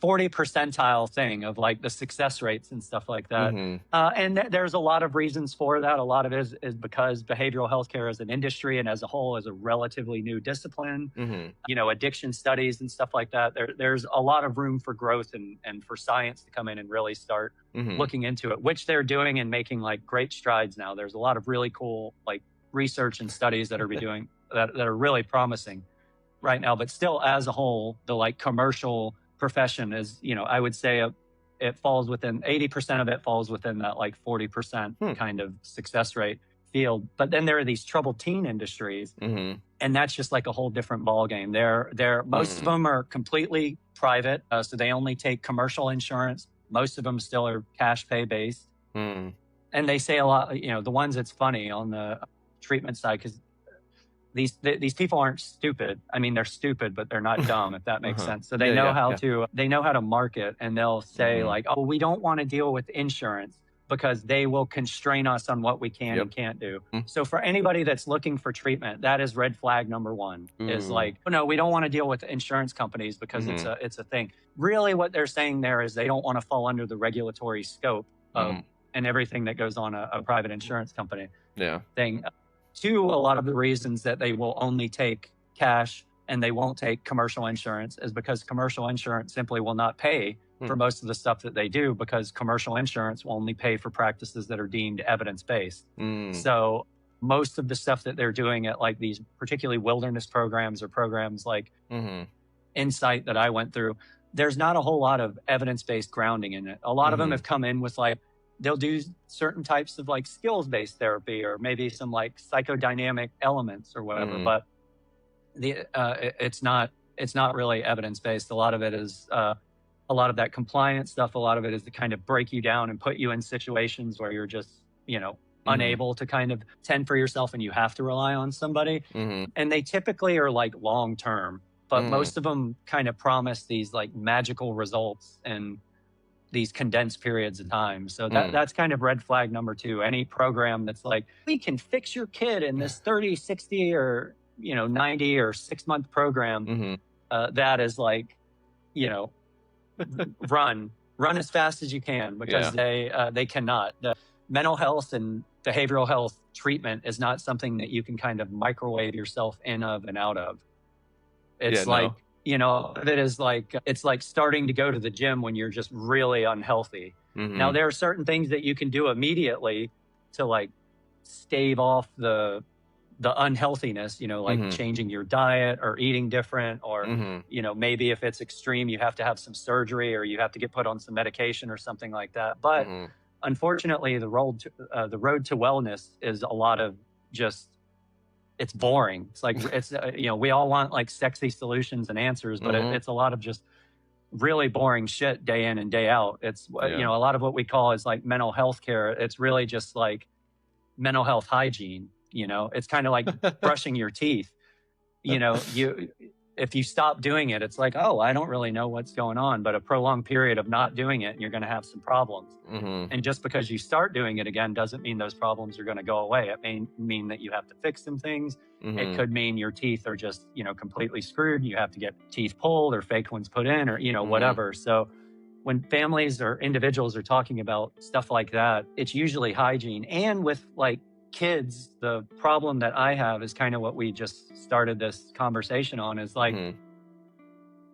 percentile thing of like the success rates and stuff like that. And there's a lot of reasons for that. A lot of it is because behavioral healthcare as an industry and as a whole is a relatively new discipline. You know, addiction studies and stuff like that. There's a lot of room for growth and for science to come in and really start looking into it, which they're doing and making like great strides now. There's a lot of really cool like research and studies that are doing that are really promising right now. But still, as a whole, the like commercial profession is, you know, I would say it falls within 80% of it falls within that like 40% kind of success rate field. But then there are these troubled teen industries, and that's just like a whole different ballgame. They're most of them are completely private, so they only take commercial insurance. Most of them still are cash pay based, and they say a lot. You know, the ones that's funny on the treatment side, because these people aren't stupid. I mean, they're stupid, but they're not dumb, if that makes sense. So they know how to market, and they'll say like, oh, we don't want to deal with insurance because they will constrain us on what we can and can't do. So for anybody that's looking for treatment, that is red flag number one, is like, oh, no, we don't want to deal with insurance companies because it's a thing. Really what they're saying there is they don't want to fall under the regulatory scope of and everything that goes on a private insurance company thing. Two, a lot of the reasons that they will only take cash and they won't take commercial insurance is because commercial insurance simply will not pay for most of the stuff that they do, because commercial insurance will only pay for practices that are deemed evidence-based. So most of the stuff that they're doing at like these particularly wilderness programs or programs like Insight that I went through, there's not a whole lot of evidence-based grounding in it. A lot of them have come in with like, they'll do certain types of like skills-based therapy or maybe some like psychodynamic elements or whatever, but it's not really evidence-based. A lot of it is a lot of that compliance stuff. A lot of it is to kind of break you down and put you in situations where you're just, you know, unable to kind of tend for yourself and you have to rely on somebody. And they typically are like long-term, but most of them kind of promise these like magical results and these condensed periods of time. So that's kind of red flag number two. Any program that's like, we can fix your kid in this 30, 60 or, you know, 90 or 6-month program, that is like, you know, run as fast as you can, because they cannot. The mental health and behavioral health treatment is not something that you can kind of microwave yourself in of and out of. It's you know, it is like, it's like starting to go to the gym when you're just really unhealthy. Now, there are certain things that you can do immediately to like stave off the the unhealthiness, like changing your diet or eating different, or, maybe if it's extreme, you have to have some surgery or you have to get put on some medication or something like that. But unfortunately, the road to wellness is a lot of just, it's boring. It's like, it's, we all want like sexy solutions and answers, but it's a lot of just really boring shit day in and day out. It's, a lot of what we call is like mental health care. It's really just like mental health hygiene. It's kind of like brushing your teeth. If you stop doing it, it's like, oh, I don't really know what's going on, but a prolonged period of not doing it, you're going to have some problems. And just because you start doing it again doesn't mean those problems are going to go away. It may mean that you have to fix some things. It could mean your teeth are just, completely screwed. You have to get teeth pulled or fake ones put in, or, whatever. So when families or individuals are talking about stuff like that, it's usually hygiene. And with like kids, the problem that I have is kind of what we just started this conversation on, is like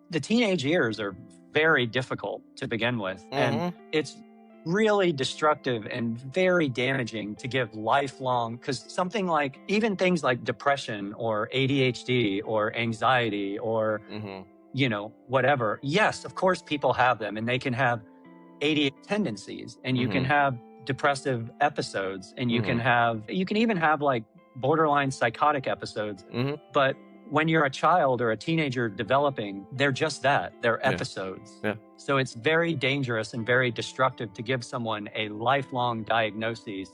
the teenage years are very difficult to begin with. And it's really destructive and very damaging to give lifelong, because something like even things like depression or ADHD or anxiety or, whatever. Yes, of course, people have them and they can have ADHD tendencies, and you can have depressive episodes, and you can even have like borderline psychotic episodes. But when you're a child or a teenager developing, they're just that, they're episodes. So it's very dangerous and very destructive to give someone a lifelong diagnosis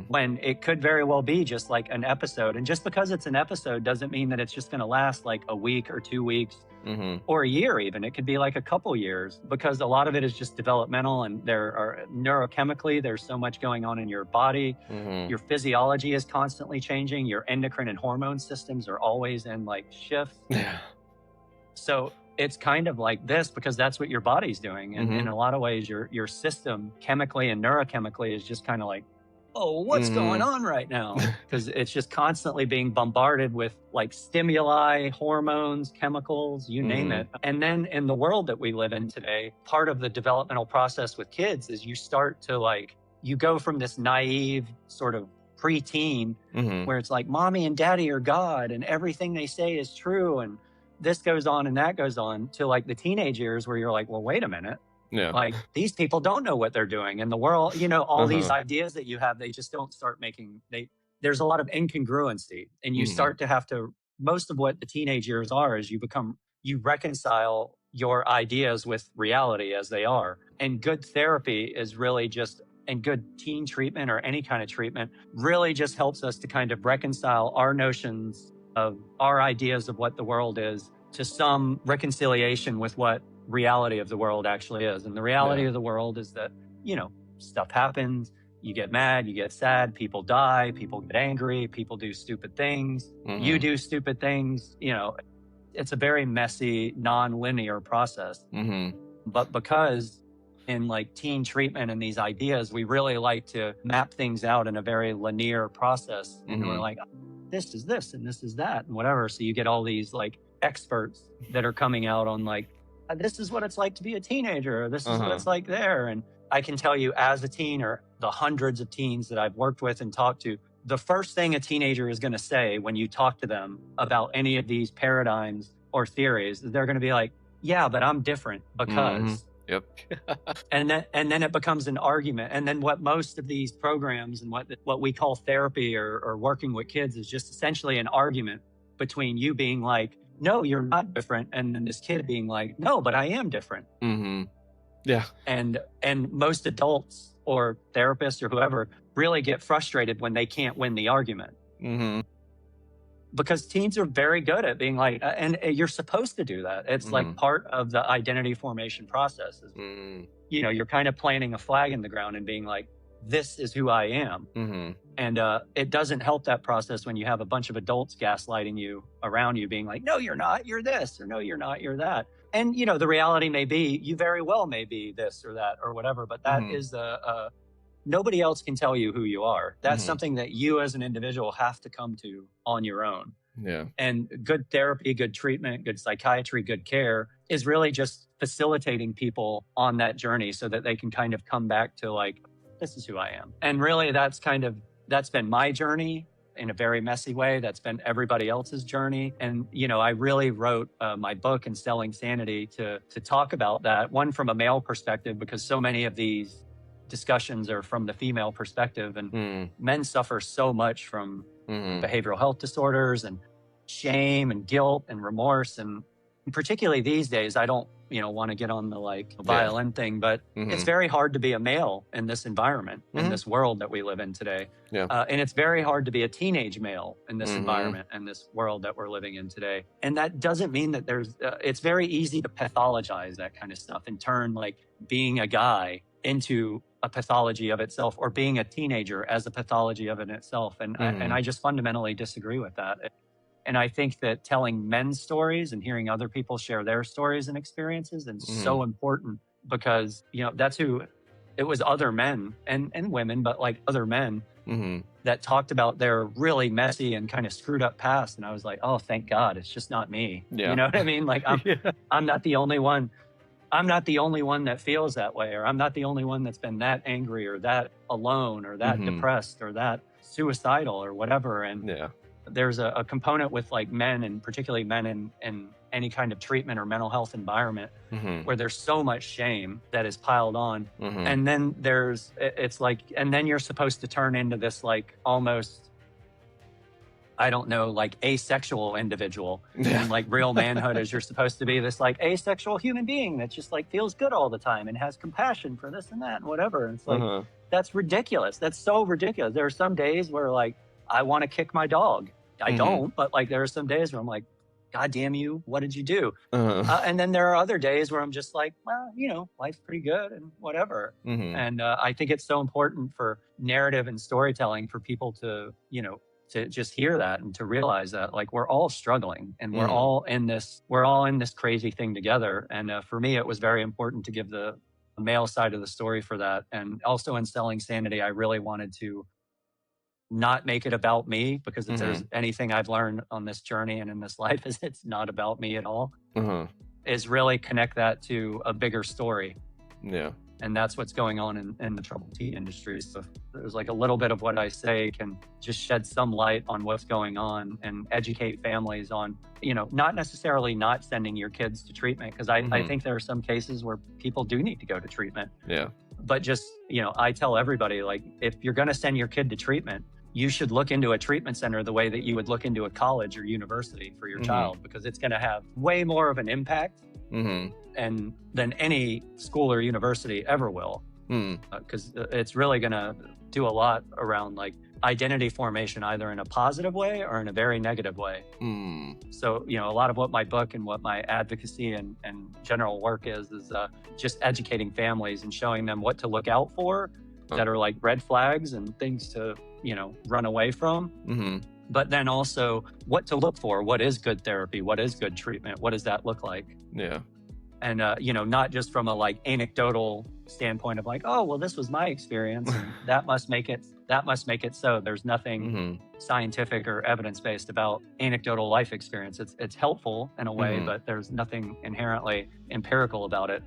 when it could very well be just like an episode. And just because it's an episode doesn't mean that it's just going to last like a week or 2 weeks or a year even. It could be like a couple years, because a lot of it is just developmental, and there are neurochemically, there's so much going on in your body. Your physiology is constantly changing. Your endocrine and hormone systems are always in like shifts. So it's kind of like this because that's what your body's doing. And in a lot of ways, your system chemically and neurochemically is just kind of like, oh, what's going on right now? Because it's just constantly being bombarded with like stimuli, hormones, chemicals, you name it. And then in the world that we live in today, part of the developmental process with kids is you start to like, you go from this naive sort of preteen where it's like mommy and daddy are God and everything they say is true, and this goes on and that goes on, to like the teenage years where you're like, well, wait a minute. Like these people don't know what they're doing in the world. All these ideas that you have, they just don't start making, there's a lot of incongruency, and you start to have to, most of what the teenage years are is you reconcile your ideas with reality as they are. And good therapy is really just, and good teen treatment or any kind of treatment really just helps us to kind of reconcile our notions of our ideas of what the world is to some reconciliation with what reality of the world actually is. And the reality of the world is that, stuff happens, you get mad, you get sad, people die, people get angry, people do stupid things, you do stupid things, it's a very messy, non-linear process. But because in like teen treatment and these ideas, we really like to map things out in a very linear process. And we're like, this is this and this is that and whatever. So you get all these like experts that are coming out on like, this is what it's like to be a teenager. This is what it's like there. And I can tell you, as a teen, or the hundreds of teens that I've worked with and talked to, the first thing a teenager is going to say when you talk to them about any of these paradigms or theories, they're going to be like, yeah, but I'm different because. and then it becomes an argument. And then what most of these programs and what we call therapy or working with kids is just essentially an argument between you being like, no, you're not different, and then this kid being like, no, but I am different. And most adults or therapists or whoever really get frustrated when they can't win the argument. Because teens are very good at being like, and you're supposed to do that. It's like part of the identity formation process. You're kind of planting a flag in the ground and being like, this is who I am. And it doesn't help that process when you have a bunch of adults gaslighting you around you, being like, no, you're not, you're this, or no, you're not, you're that. And, the reality may be, you very well may be this or that or whatever, but that is nobody else can tell you who you are. That's something that you as an individual have to come to on your own. And good therapy, good treatment, good psychiatry, good care is really just facilitating people on that journey so that they can kind of come back to like, this is who I am. And really that's been my journey. in a very messy way. That's been everybody else's journey. And, I really wrote my book, Instilling Sanity, to talk about that. One, from a male perspective, because so many of these discussions are from the female perspective, and men suffer so much from behavioral health disorders and shame and guilt and remorse. And particularly these days, I don't, want to get on the violin thing, but it's very hard to be a male in this environment, in this world that we live in today. Yeah. And it's very hard to be a teenage male in this environment and this world that we're living in today. And that doesn't mean that it's very easy to pathologize that kind of stuff and turn being a guy into a pathology of itself, or being a teenager as a pathology of it itself. And I just fundamentally disagree with that. And I think that telling men's stories and hearing other people share their stories and experiences is so important, because, that's who it was, other men and women, but other men that talked about their really messy and kind of screwed up past. And I was like, oh, thank God, it's just not me. Yeah. You know what I mean? I'm not the only one. I'm not the only one that feels that way, or I'm not the only one that's been that angry or that alone or that depressed or that suicidal or whatever. And there's a component with men, and particularly men in any kind of treatment or mental health environment, where there's so much shame that is piled on. And then and then you're supposed to turn into this almost, I don't know, asexual individual. And real manhood is you're supposed to be this asexual human being that just feels good all the time and has compassion for this and that and whatever. And it's that's ridiculous. That's so ridiculous. There are some days where I want to kick my dog. I don't, but there are some days where I'm like, God damn you, what did you do? And then there are other days where I'm just well, life's pretty good and whatever. And I think it's so important for narrative and storytelling for people to, to just hear that and to realize that we're all struggling, and we're all in this crazy thing together. And for me, it was very important to give the male side of the story for that. And also in Selling Sanity, I really wanted to not make it about me, because if there's anything I've learned on this journey and in this life, is it's not about me at all, is really connect that to a bigger story. Yeah. And that's what's going on in the troubled teen industry. So there's a little bit of what I say can just shed some light on what's going on and educate families on, not necessarily not sending your kids to treatment, because I think there are some cases where people do need to go to treatment. Yeah. But just, I tell everybody, if you're going to send your kid to treatment, you should look into a treatment center the way that you would look into a college or university for your child, because it's going to have way more of an impact and than any school or university ever will. Because it's really going to do a lot around identity formation, either in a positive way or in a very negative way. So, a lot of what my book and what my advocacy and general work is just educating families and showing them what to look out for that are red flags and things to, run away from. But then also what to look for. What is good therapy? What is good treatment? What does that look like? Yeah. And, not just from a anecdotal standpoint of oh, well, this was my experience and that must make it so. There's nothing scientific or evidence-based about anecdotal life experience. It's helpful in a way, but there's nothing inherently empirical about it.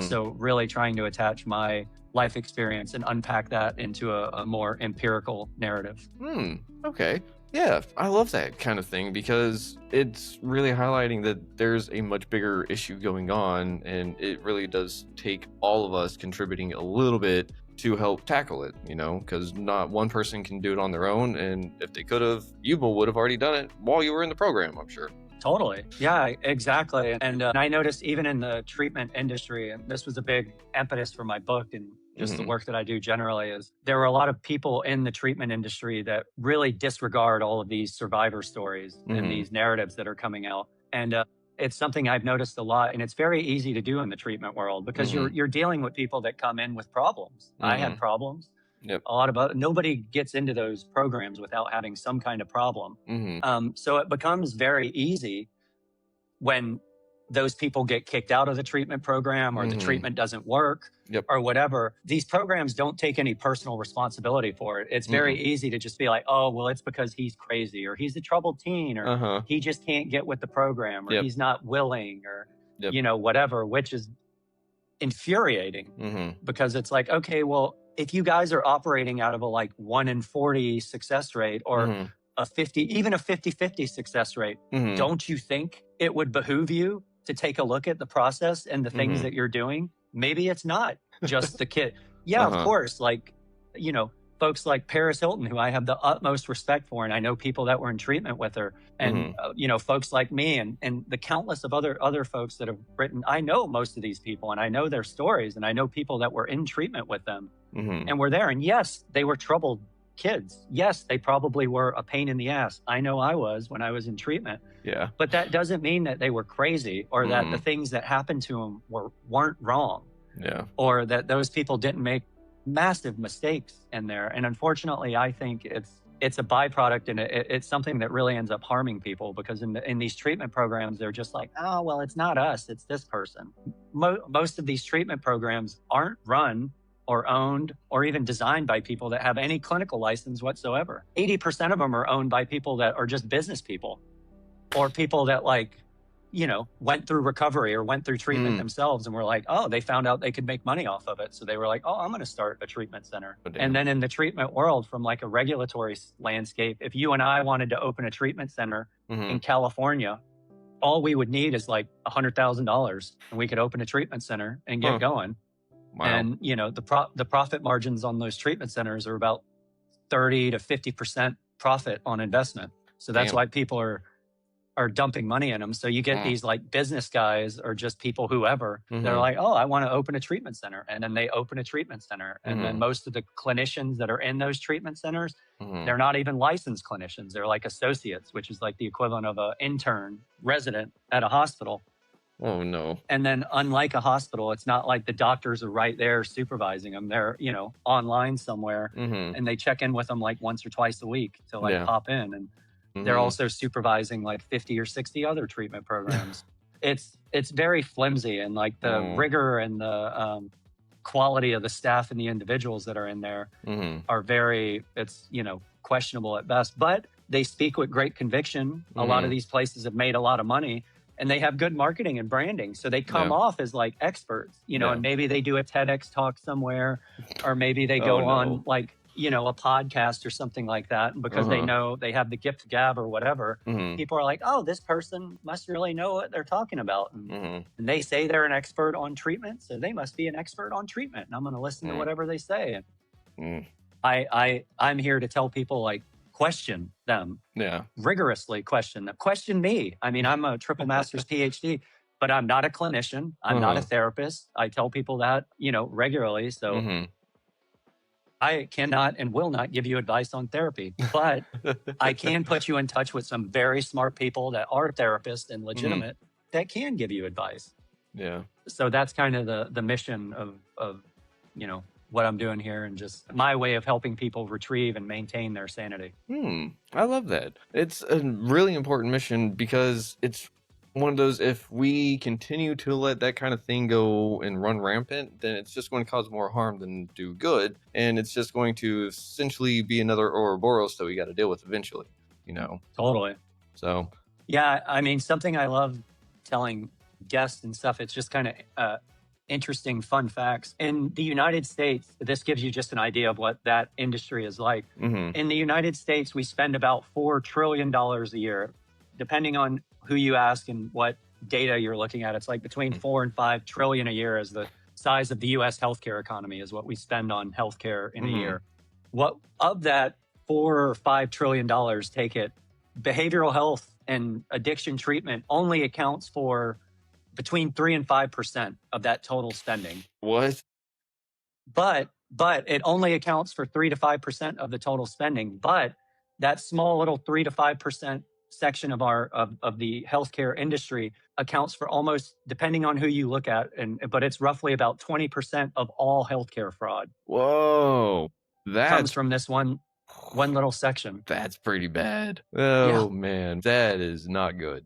So really trying to attach my life experience and unpack that into a more empirical narrative. Okay. Yeah, I love that kind of thing, because it's really highlighting that there's a much bigger issue going on, and it really does take all of us contributing a little bit to help tackle it, because not one person can do it on their own. And if they could have, you would have already done it while you were in the program, I'm sure. Totally. Yeah, exactly. And I noticed even in the treatment industry, and this was a big impetus for my book and just the work that I do generally, is there were a lot of people in the treatment industry that really disregard all of these survivor stories and these narratives that are coming out. And it's something I've noticed a lot, and it's very easy to do in the treatment world, because you're dealing with people that come in with problems. I had problems. Yep. Nobody gets into those programs without having some kind of problem. So it becomes very easy when those people get kicked out of the treatment program, or the treatment doesn't work, or whatever. These programs don't take any personal responsibility for it. It's very easy to just be oh, well, it's because he's crazy, or he's a troubled teen, or he just can't get with the program, or he's not willing, or, whatever, which is infuriating, because it's okay, well, if you guys are operating out of a 1 in 40 success rate, or a 50-50 success rate, don't you think it would behoove you to take a look at the process and the things that you're doing? Maybe it's not just the kid. Yeah, of course. Like, you know, folks like Paris Hilton, who I have the utmost respect for, and I know people that were in treatment with her, and you know, folks like me, and the countless of other folks that have written. I know most of these people, and I know their stories, and I know people that were in treatment with them, and were there. And yes, they were troubled kids. Yes, they probably were a pain in the ass. I know I was when I was in treatment. Yeah. But that doesn't mean that they were crazy, or that the things that happened to them weren't wrong. Yeah. Or that those people didn't make massive mistakes in there. And unfortunately, I think it's a byproduct, and it's something that really ends up harming people, because in these treatment programs, they're just like, oh, well, it's not us, it's this person. Most of these treatment programs aren't run or owned or even designed by people that have any clinical license whatsoever. 80% of them are owned by people that are just business people, or people that, like, you know, went through recovery or went through treatment themselves and were like, oh, they found out they could make money off of it. So they were like, oh, I'm going to start a treatment center. And then in the treatment world, from like a regulatory landscape, if you and I wanted to open a treatment center in California, all we would need is like $100,000, and we could open a treatment center and get going. Wow. And, you know, the profit margins on those treatment centers are about 30 to 50% profit on investment. So that's why people are dumping money in them. So you get these like business guys, or just people, whoever, they're like, oh, I want to open a treatment center. And then they open a treatment center. And then most of the clinicians that are in those treatment centers, they're not even licensed clinicians. They're like associates, which is like the equivalent of an intern resident at a hospital. Oh, no. And then, unlike a hospital, it's not like the doctors are right there supervising them. They're, you know, online somewhere, and they check in with them like once or twice a week to like pop in. And they're also supervising like 50 or 60 other treatment programs. It's very flimsy, and like the rigor and the quality of the staff and the individuals that are in there are very, it's, you know, questionable at best. But they speak with great conviction. A lot of these places have made a lot of money, and they have good marketing and branding. So they come off as like experts, you know, and maybe they do a TEDx talk somewhere, or maybe they go on like, you know, a podcast or something like that. And because they know they have the gift of gab or whatever, people are like, oh, this person must really know what they're talking about. And they say they're an expert on treatment, so they must be an expert on treatment. And I'm going to listen to whatever they say. And I'm here to tell people, like, question them. Rigorously question them. Question me. I mean, I'm a triple master's PhD, but I'm not a clinician. I'm not a therapist. I tell people that, you know, regularly. So I cannot and will not give you advice on therapy, but I can put you in touch with some very smart people that are therapists and legitimate that can give you advice. Yeah. So that's kind of the mission of, you know, what I'm doing here, and just my way of helping people retrieve and maintain their sanity. I love that. It's a really important mission, because it's one of those, if we continue to let that kind of thing go and run rampant, then it's just going to cause more harm than do good. And it's just going to essentially be another Ouroboros that we got to deal with eventually, you know? Totally. So. Yeah, I mean, something I love telling guests and stuff, it's just kind of interesting fun facts. In the United States, this gives you just an idea of what that industry is like. In the United States, we spend about $4 trillion a year. Depending on who you ask and what data you're looking at, it's like between 4 and 5 trillion a year as the size of the US healthcare economy is what we spend on healthcare in a year. What of that $4 or $5 trillion, take it, behavioral health and addiction treatment only accounts for between 3 and 5% of that total spending. What? But it only accounts for 3 to 5% of the total spending. But that small little 3 to 5% section of the healthcare industry accounts for almost, depending on who you look at, but it's roughly about 20% of all healthcare fraud. Whoa, that comes from this one little section. That's pretty bad. Oh man, that is not good.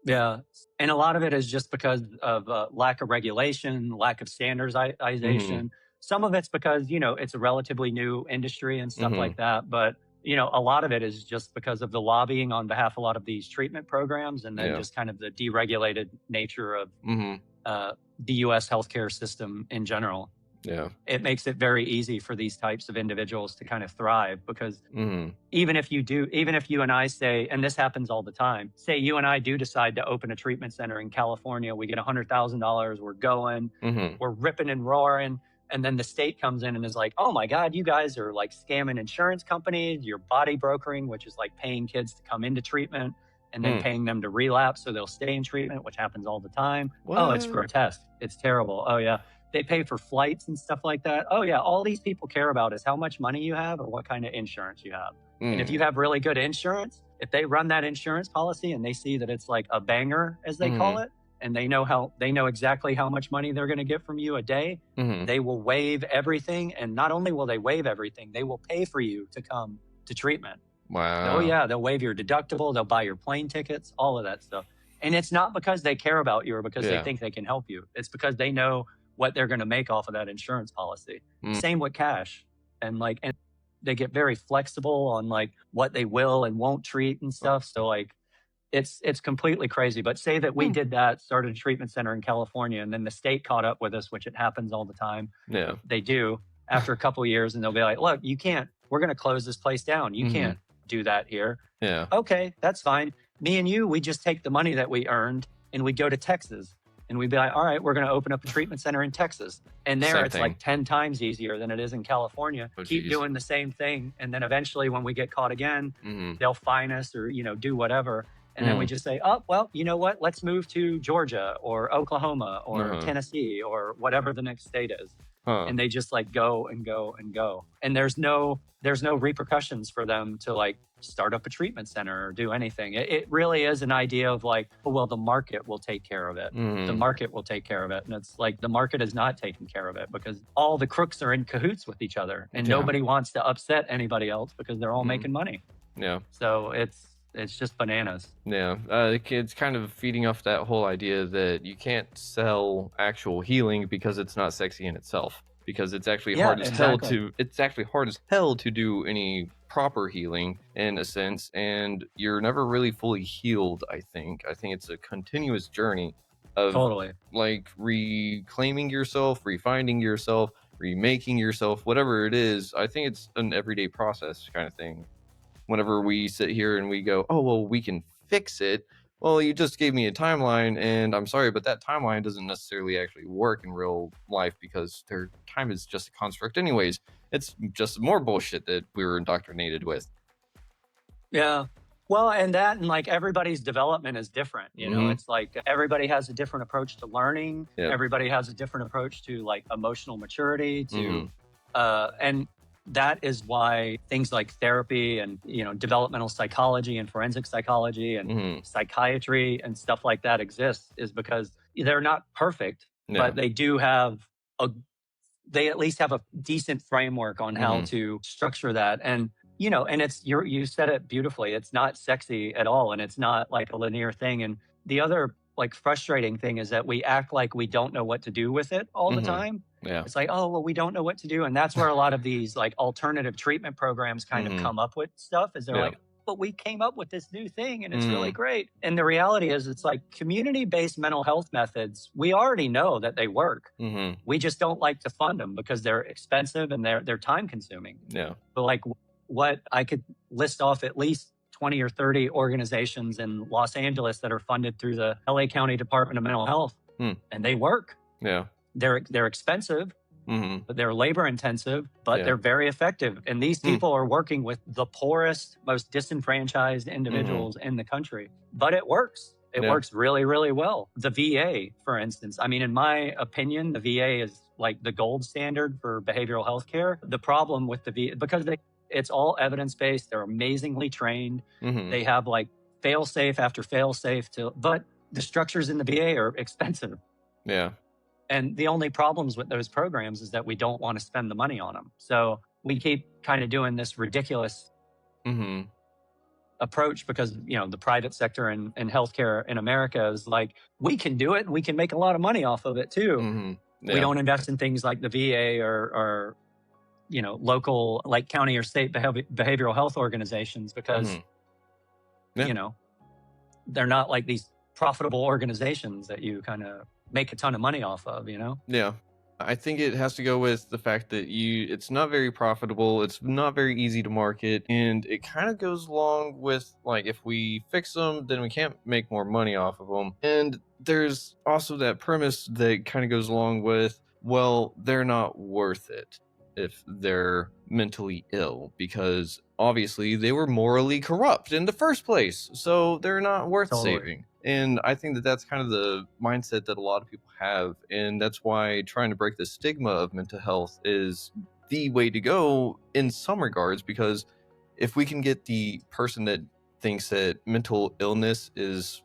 Yeah, and a lot of it is just because of lack of regulation, lack of standardization. Some of it's because, you know, it's a relatively new industry and stuff like that. But you know, a lot of it is just because of the lobbying on behalf of a lot of these treatment programs, and then just kind of the deregulated nature of the U.S. healthcare system in general. Yeah. It makes it very easy for these types of individuals to kind of thrive, because Mm-hmm. even if you and I say, and this happens all the time, say you and I do decide to open a treatment center in California, we get $100,000, we're going, Mm-hmm. we're ripping and roaring. And then the state comes in and is like, oh my God, you guys are like scamming insurance companies, you're body brokering, which is like paying kids to come into treatment and then paying them to relapse so they'll stay in treatment, which happens all the time. What? Oh, it's grotesque. It's terrible. Oh yeah. They pay for flights and stuff like that. Oh yeah. All these people care about is how much money you have or what kind of insurance you have. And if you have really good insurance, if they run that insurance policy and they see that it's like a banger, as they call it, and they know exactly how much money they're going to get from you a day, they will waive everything. And not only will they waive everything, they will pay for you to come to treatment. Wow. Oh yeah, they'll waive your deductible, they'll buy your plane tickets, all of that stuff. And it's not because they care about you or because they think they can help you. It's because they know what they're going to make off of that insurance policy. Same with cash. And they get very flexible on like what they will and won't treat and stuff. So like it's completely crazy. But say that we did that, started a treatment center in California, and then the state caught up with us, which it happens all the time. Yeah. They do after a couple of years, and they'll be like, look, you can't, we're going to close this place down. You can't do that here. Yeah. Okay, that's fine. Me and you, we just take the money that we earned and we go to Texas. And we'd be like, all right, we're going to open up a treatment center in Texas. And there it's like 10 times easier than it is in California. Keep doing the same thing. And then eventually when we get caught again, they'll fine us or, do whatever. And then we just say, oh, well, you know what? Let's move to Georgia or Oklahoma or Tennessee or whatever the next state is. And they just like go and go and go. And there's no repercussions for them to like start up a treatment center or do anything. It really is an idea of like, oh, well, the market will take care of it. The market will take care of it. And it's like the market is not taking care of it because all the crooks are in cahoots with each other and nobody wants to upset anybody else because they're all making money. Yeah. So it's just bananas. Yeah. It's kind of feeding off that whole idea that you can't sell actual healing because it's not sexy in itself. Because it's actually hard as hell to do any proper healing in a sense, and you're never really fully healed. I think it's a continuous journey of like reclaiming yourself, refinding yourself, remaking yourself, whatever it is. I think it's an everyday process kind of thing. Whenever we sit here and we go, oh well, we can fix it. Well, you just gave me a timeline, and I'm sorry, but that timeline doesn't necessarily actually work in real life because their time is just a construct anyways. It's just more bullshit that we were indoctrinated with. Yeah. Well, and like everybody's development is different. It's like everybody has a different approach to learning. Yep. Everybody has a different approach to like emotional maturity and that is why things like therapy and, developmental psychology and forensic psychology and psychiatry and stuff like that exists, is because they're not perfect, but they do have they at least have a decent framework on how to structure that. And, and it's, you said it beautifully. It's not sexy at all. And it's not like a linear thing. And the other like frustrating thing is that we act like we don't know what to do with it all the time. Yeah. It's like, oh, well, we don't know what to do. And that's where a lot of these like alternative treatment programs kind of come up with stuff, is they're like, but we came up with this new thing and it's really great. And the reality is it's like community-based mental health methods, we already know that they work. We just don't like to fund them because they're expensive and they're time consuming. Yeah. But like what I could list off at least 20 or 30 organizations in Los Angeles that are funded through the LA County Department of Mental Health, and they work. Yeah. They're expensive, but they're labor intensive, but they're very effective. And these people are working with the poorest, most disenfranchised individuals in the country. But it works. It works really, really well. The VA, for instance, I mean, in my opinion, the VA is like the gold standard for behavioral health care. The problem with the VA, because it's all evidence-based, they're amazingly trained. They have like fail-safe after fail-safe, but the structures in the VA are expensive. Yeah. And the only problems with those programs is that we don't want to spend the money on them. So we keep kind of doing this ridiculous approach because, the private sector and healthcare in America is like, we can do it and we can make a lot of money off of it too. We don't invest in things like the VA or local, like county or state behavioral health organizations because, they're not like these profitable organizations that you kind of make a ton of money off of, Yeah. I think it has to go with the fact that it's not very profitable, it's not very easy to market, and it kind of goes along with like if we fix them, then we can't make more money off of them. And there's also that premise that kind of goes along with, well, they're not worth it if they're mentally ill because obviously they were morally corrupt in the first place, so they're not worth Totally. saving. And I think that that's kind of the mindset that a lot of people have. And that's why trying to break the stigma of mental health is the way to go in some regards, because if we can get the person that thinks that mental illness is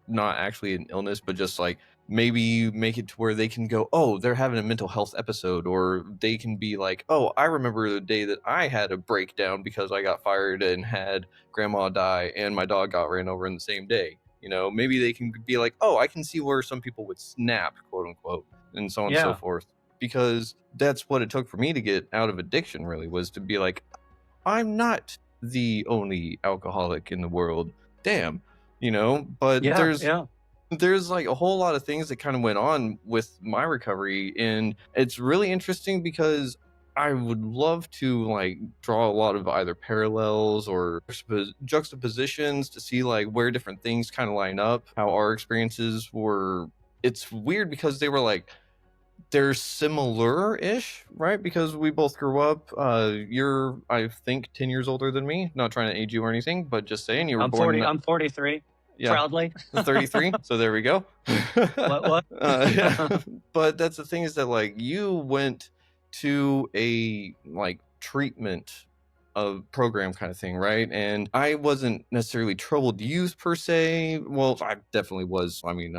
not actually an illness, but just like maybe make it to where they can go, oh, they're having a mental health episode, or they can be like, oh, I remember the day that I had a breakdown because I got fired and had grandma die and my dog got ran over in the same day. Maybe they can be like, oh, I can see where some people would snap, quote unquote, and so on and so forth. Because that's what it took for me to get out of addiction, really, was to be like, I'm not the only alcoholic in the world. Damn. But there's like a whole lot of things that kind of went on with my recovery, and it's really interesting because I would love to like draw a lot of either parallels or juxtapositions to see like where different things kind of line up, how our experiences were. It's weird because they were like, they're similar-ish, right? Because we both grew up. You're, I think, 10 years older than me. Not trying to age you or anything, but just saying you were born. I'm 43. Yeah, proudly. 33. So there we go. What? Yeah. But that's the thing, is that like you went to a like treatment of program kind of thing, right? And I wasn't necessarily troubled youth per se. Well, I definitely was. I mean,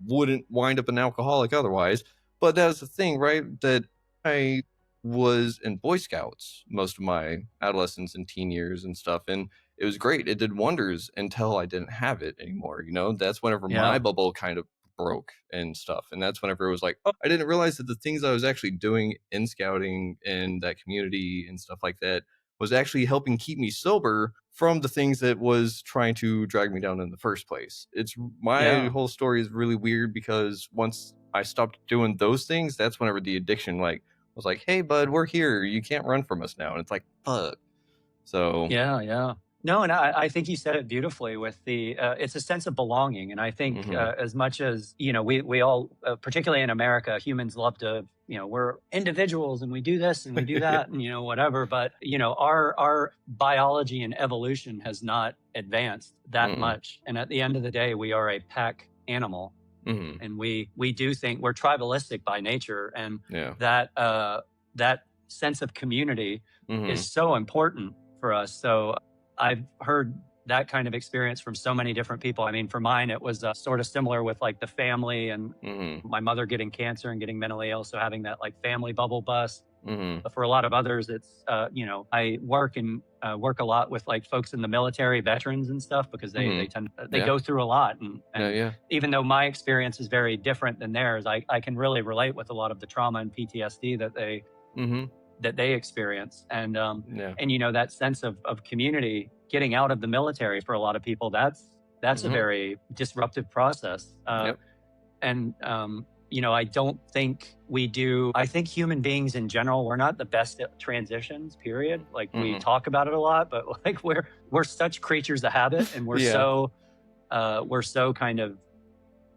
wouldn't wind up an alcoholic otherwise. But that was the thing, right? That I was in Boy Scouts most of my adolescence and teen years and stuff. And it was great. It did wonders until I didn't have it anymore. That's whenever my bubble kind of broke and stuff. And that's whenever it was like, oh, I didn't realize that the things I was actually doing in scouting and that community and stuff like that was actually helping keep me sober from the things that was trying to drag me down in the first place. It's my whole story is really weird because once I stopped doing those things, that's whenever the addiction like was like, hey bud, we're here, you can't run from us now. And it's like, fuck. So no, and I think you said it beautifully with the it's a sense of belonging. And I think as much as we all particularly in America, humans love to we're individuals and we do this and we do that and whatever, but our biology and evolution has not advanced that much, and at the end of the day we are a pack animal. And we do think we're tribalistic by nature, and that sense of community is so important for us. So I've heard that kind of experience from so many different people. I mean, for mine, it was sort of similar with like the family and my mother getting cancer and getting mentally ill. So having that like family bubble bust. But for a lot of others, it's, I work a lot with like folks in the military, veterans and stuff, because they go through a lot. And even though my experience is very different than theirs, I can really relate with a lot of the trauma and PTSD that they experience. And, and that sense of community, getting out of the military for a lot of people, that's a very disruptive process. And, I don't think we do. I think human beings in general, we're not the best at transitions, period. Like we talk about it a lot, but like we're such creatures of habit, and we're so kind of,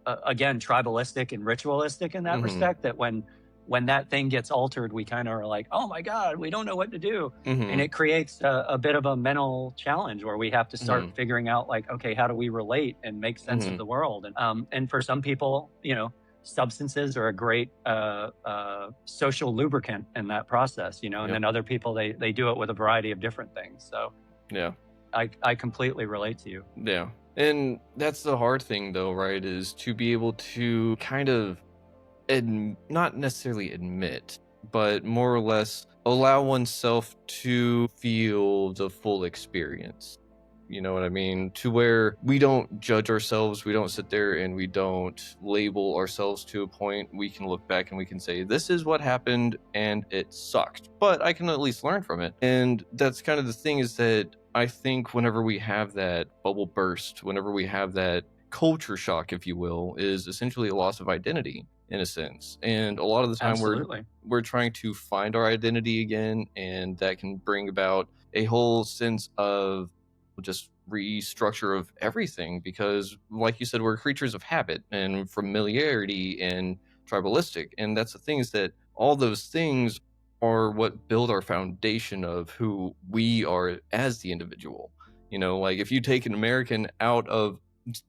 again, tribalistic and ritualistic in that respect, that when that thing gets altered, we kind of are like, oh my God, we don't know what to do. And it creates a bit of a mental challenge where we have to start figuring out like, okay, how do we relate and make sense of the world? And for some people, substances are a great social lubricant in that process, and then other people, they do it with a variety of different things. So I completely relate to you. Yeah. And that's the hard thing though, right? Is to be able to kind of not necessarily admit, but more or less allow oneself to feel the full experience. You know what I mean? To where we don't judge ourselves, we don't sit there and we don't label ourselves to a point. We can look back and we can say, this is what happened and it sucked, but I can at least learn from it. And that's kind of the thing, is that I think whenever we have that bubble burst, whenever we have that culture shock, if you will, is essentially a loss of identity. in a sense. And a lot of the time Absolutely. we're trying to find our identity again, and that can bring about a whole sense of just restructure of everything, because like you said, we're creatures of habit and familiarity and tribalistic. And that's the thing, is that all those things are what build our foundation of who we are as the individual. Like if you take an American out of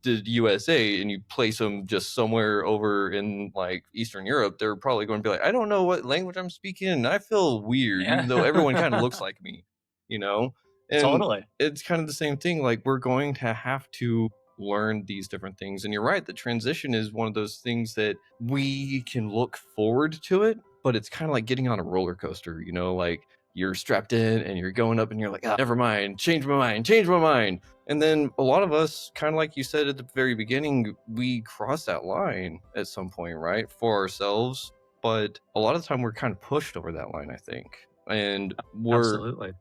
the USA and you place them just somewhere over in like Eastern Europe, they're probably going to be like, I don't know what language I'm speaking, and I feel weird, Yeah. even though everyone kind of looks like me, you know? And Totally. it's kind of the same thing. Like, we're going to have to learn these different things. And you're right, the transition is one of those things that we can look forward to it, but it's kind of like getting on a roller coaster, like you're strapped in and you're going up and you're like, never mind, change my mind, change my mind. And then a lot of us, kind of like you said at the very beginning, we cross that line at some point, right, for ourselves. But a lot of the time we're kind of pushed over that line, I think. And Absolutely.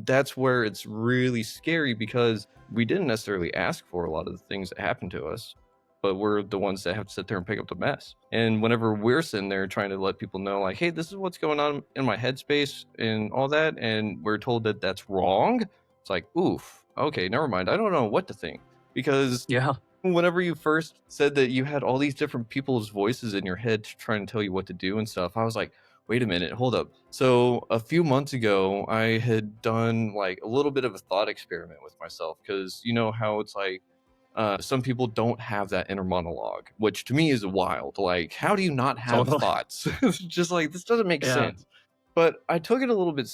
that's where it's really scary, because we didn't necessarily ask for a lot of the things that happen to us, but we're the ones that have to sit there and pick up the mess. And whenever we're sitting there trying to let people know, like, hey, this is what's going on in my headspace and all that, and we're told that that's wrong, it's like, oof, okay, never mind. I don't know what to think. Because Yeah. whenever you first said that you had all these different people's voices in your head trying to tell you what to do and stuff, I was like, wait a minute, hold up. So a few months ago, I had done like a little bit of a thought experiment with myself, because you know how it's like, some people don't have that inner monologue, which to me is wild. Like, how do you not have Totally. thoughts? It's just like, this doesn't make Yeah. sense. But I took it a little bit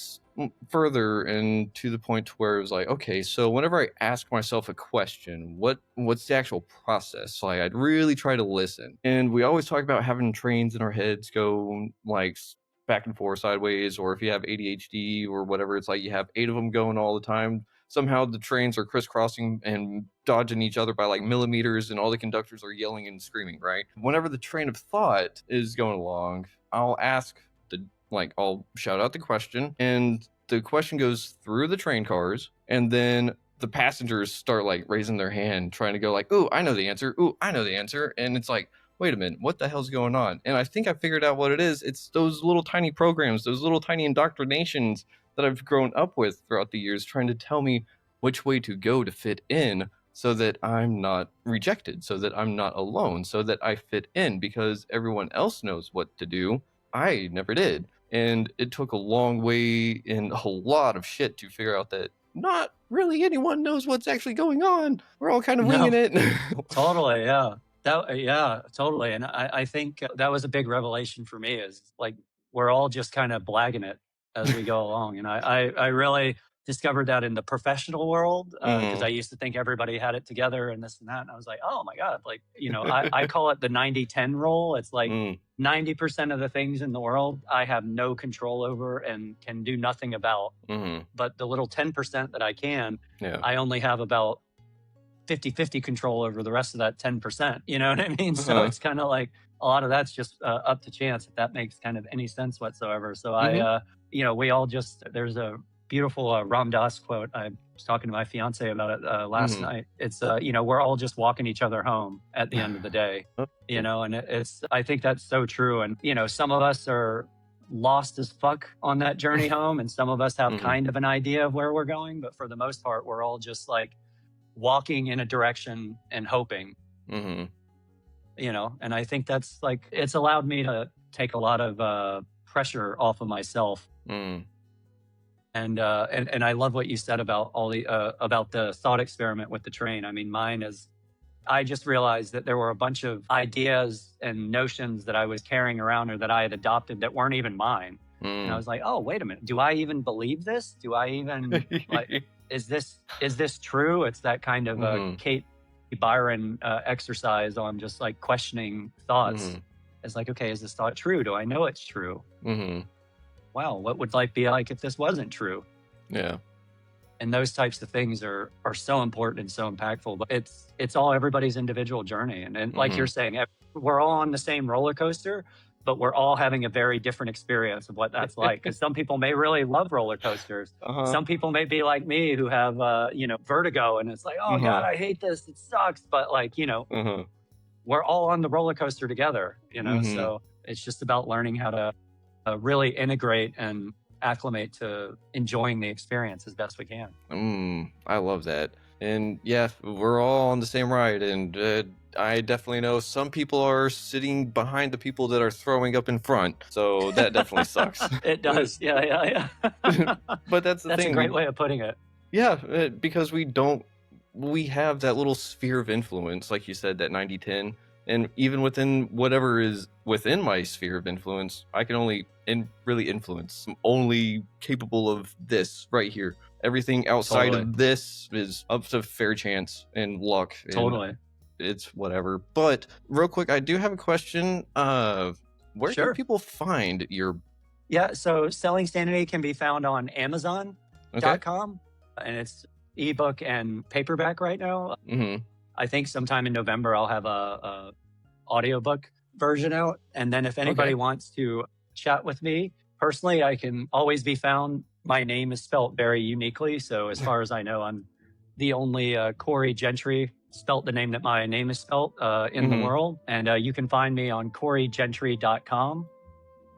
further, and to the point where it was like, okay, so whenever I ask myself a question, what's the actual process? Like, I'd really try to listen. And we always talk about having trains in our heads go like back and forth sideways, or if you have ADHD or whatever, it's like you have 8 of them going all the time. Somehow the trains are crisscrossing and dodging each other by like millimeters, and all the conductors are yelling and screaming, right? Whenever the train of thought is going along, I'll shout out the question, and the question goes through the train cars, and then the passengers start like raising their hand, trying to go like, ooh, I know the answer. Ooh, I know the answer. And it's like, wait a minute, what the hell's going on? And I think I figured out what it is. It's those little tiny programs, those little tiny indoctrinations that I've grown up with throughout the years, trying to tell me which way to go to fit in, so that I'm not rejected, so that I'm not alone, so that I fit in, because everyone else knows what to do. I never did. And it took a long way and a lot of shit to figure out that not really anyone knows what's actually going on. We're all kind of winging No. it. Totally. Yeah. Yeah, totally. And I think that was a big revelation for me, is like, we're all just kind of blagging it as we go along. And I really discovered that in the professional world, because I used to think everybody had it together and this and that. And I was like, oh my God, like, I call it the 90-10 rule. It's like 90% of the things in the world I have no control over and can do nothing about. But the little 10% that I can, Yeah. I only have about 50-50 control over the rest of that 10%. You know what I mean? So it's kind of like a lot of that's just up to chance, if that makes kind of any sense whatsoever. So we all just, there's a beautiful Ram Dass quote. I was talking to my fiance about it last night. It's, we're all just walking each other home at the end of the day, and I think that's so true. And, some of us are lost as fuck on that journey home, and some of us have kind of an idea of where we're going. But for the most part, we're all just like walking in a direction and hoping, and I think that's like, it's allowed me to take a lot of pressure off of myself. And I love what you said about about the thought experiment with the train. I mean, mine is, I just realized that there were a bunch of ideas and notions that I was carrying around, or that I had adopted, that weren't even mine. And I was like, oh, wait a minute. Do I even believe this? Do I even like, is this true? It's that kind of Kate Byron exercise on just like questioning thoughts. It's like, okay, is this thought true? Do I know it's true? Wow, what would life be like if this wasn't true? Yeah. And those types of things are so important and so impactful. But it's all everybody's individual journey. And like you're saying, we're all on the same roller coaster, but we're all having a very different experience of what that's like. Because some people may really love roller coasters. Some people may be like me, who have vertigo, and it's like, oh God, I hate this. It sucks. But like, we're all on the roller coaster together, Mhm. So it's just about learning how to really integrate and acclimate to enjoying the experience as best we can. I love that. And yeah, we're all on the same ride. And I definitely know some people are sitting behind the people that are throwing up in front. So that definitely sucks. It does. Yeah. But that's the That's a thing. great way of putting it. Yeah, because we have that little sphere of influence, like you said, that 90-10. And even within whatever is within my sphere of influence, I can only really influence. I'm only capable of this right here. Everything outside Totally. of this is up to fair chance and luck. And Totally. it's whatever. But real quick, I do have a question. Where can Sure. people find your... Yeah. So Selling Sanity can be found on Amazon.com, Okay. and it's ebook and paperback right now. Mm-hmm. I think sometime in November I'll have a audiobook version out. And then if anybody Okay. wants to chat with me personally, I can always be found. My name is spelt very uniquely. So as far as I know, I'm the only Corey Gentry spelt the name that my name is spelt in the world. And you can find me on CoreyGentry.com.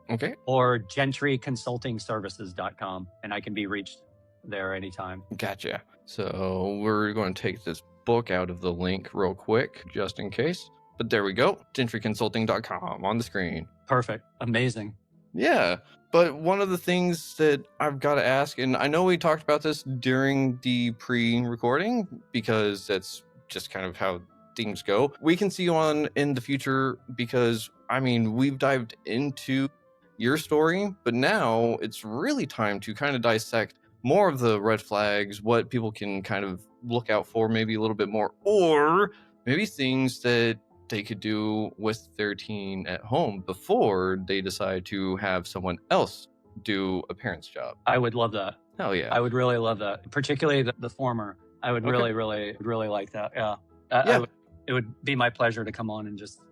Okay. Or GentryConsultingServices.com, and I can be reached there anytime. Gotcha. So we're going to take this book out of the link real quick, just in case. But there we go. GentryConsulting.com on the screen. Perfect. Amazing. Yeah. But one of the things that I've got to ask, and I know we talked about this during the pre-recording, because that's just kind of how things go. We can see you on in the future because, I mean, we've dived into your story, but now it's really time to kind of dissect more of the red flags, what people can kind of look out for maybe a little bit more, or maybe things that they could do with their teen at home before they decide to have someone else do a parent's job. I would love that. Hell yeah. I would really love that, particularly the former. I would Okay. really like that. Yeah. Yeah. It would be my pleasure to come on and just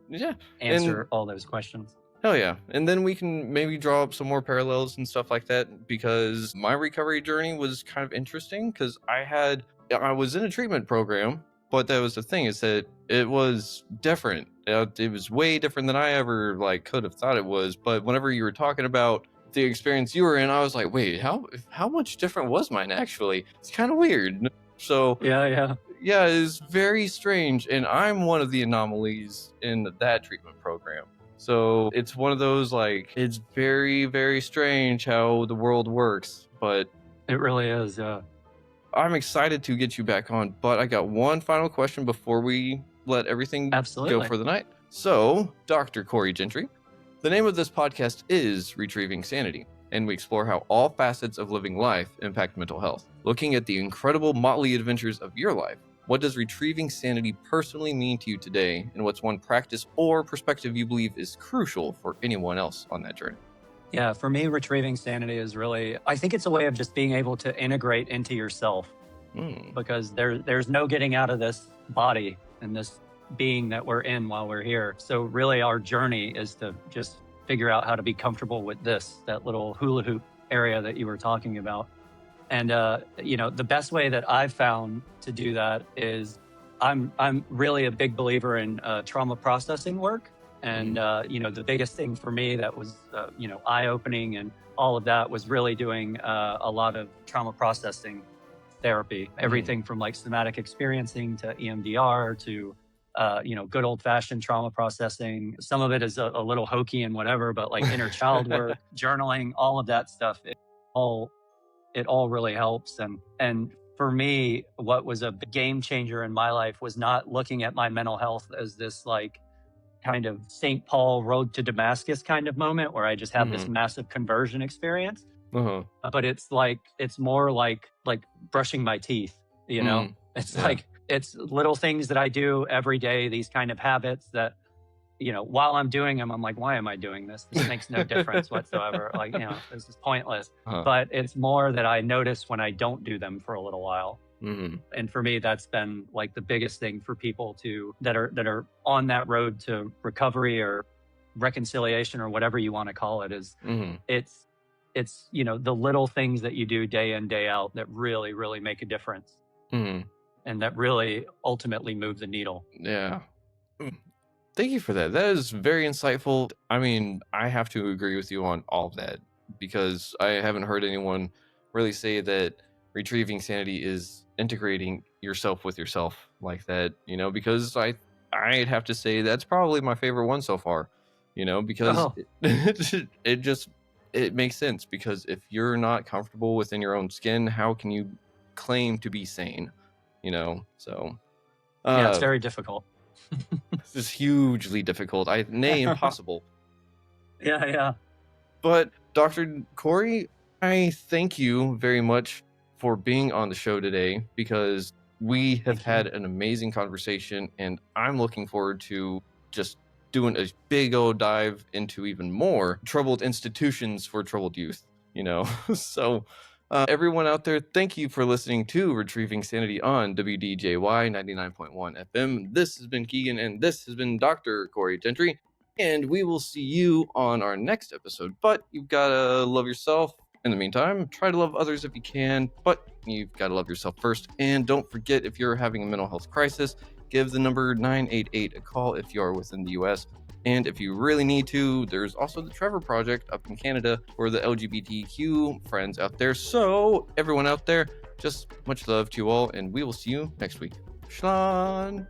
answer all those questions. Hell yeah. And then we can maybe draw up some more parallels and stuff like that, because my recovery journey was kind of interesting because I was in a treatment program, but that was the thing, is that it was different. It was way different than I ever could have thought it was. But whenever you were talking about the experience you were in, I was like, wait, how much different was mine actually? It's kind of weird. So Yeah, it's very strange. And I'm one of the anomalies in that treatment program. So it's one of those, it's very, very strange how the world works, but it really is. Yeah. I'm excited to get you back on, but I got one final question before we let everything go for the night. So, Dr. Corey Gentry, the name of this podcast is Retrieving Sanity, and we explore how all facets of living life impact mental health. Looking at the incredible motley adventures of your life, what does retrieving sanity personally mean to you today, and what's one practice or perspective you believe is crucial for anyone else on that journey? Yeah, for me, retrieving sanity is really, I think it's a way of just being able to integrate into yourself, because there's no getting out of this body and this being that we're in while we're here. So really our journey is to just figure out how to be comfortable with that little hula hoop area that you were talking about. And, the best way that I've found to do that is I'm really a big believer in trauma processing work. And, the biggest thing for me that was, eye-opening and all of that was really doing a lot of trauma processing therapy, everything from somatic experiencing to EMDR to, good old-fashioned trauma processing. Some of it is a little hokey and whatever, but inner child work, journaling, all of that stuff, it all really helps. And for me, what was a game changer in my life was not looking at my mental health as this kind of St. Paul road to Damascus kind of moment where I just have this massive conversion experience. But it's more like brushing my teeth, It's it's little things that I do every day, these kind of habits that, while I'm doing them, I'm like, why am I doing this? This makes no difference whatsoever. This is pointless. But it's more that I notice when I don't do them for a little while. And for me, that's been the biggest thing for people that are on that road to recovery or reconciliation or whatever you want to call it, is it's the little things that you do day in, day out that really, really make a difference. And that really ultimately move the needle. Yeah. Thank you for that. That is very insightful. I mean, I have to agree with you on all of that because I haven't heard anyone really say that retrieving sanity is integrating yourself with yourself like that, because I'd have to say that's probably my favorite one so far, because Oh, it makes sense, because if you're not comfortable within your own skin, how can you claim to be sane, So yeah, it's uh very difficult. this is hugely difficult, nay, impossible. Yeah, yeah. But Dr. Corey, I thank you very much for being on the show today, because we have Thank you. had an amazing conversation, and I'm looking forward to just doing a big old dive into even more troubled institutions for troubled youth, So, everyone out there, thank you for listening to Retrieving Sanity on WDJY 99.1 FM. This has been Keegan, and this has been Dr. Corey Gentry. And we will see you on our next episode. But you've got to love yourself. In the meantime, try to love others if you can, but you've got to love yourself first. And don't forget, if you're having a mental health crisis, give the number 988 a call if you're within the US. And if you really need to, there's also the Trevor Project up in Canada for the LGBTQ friends out there. So, everyone out there, just much love to you all, and we will see you next week. Shalom.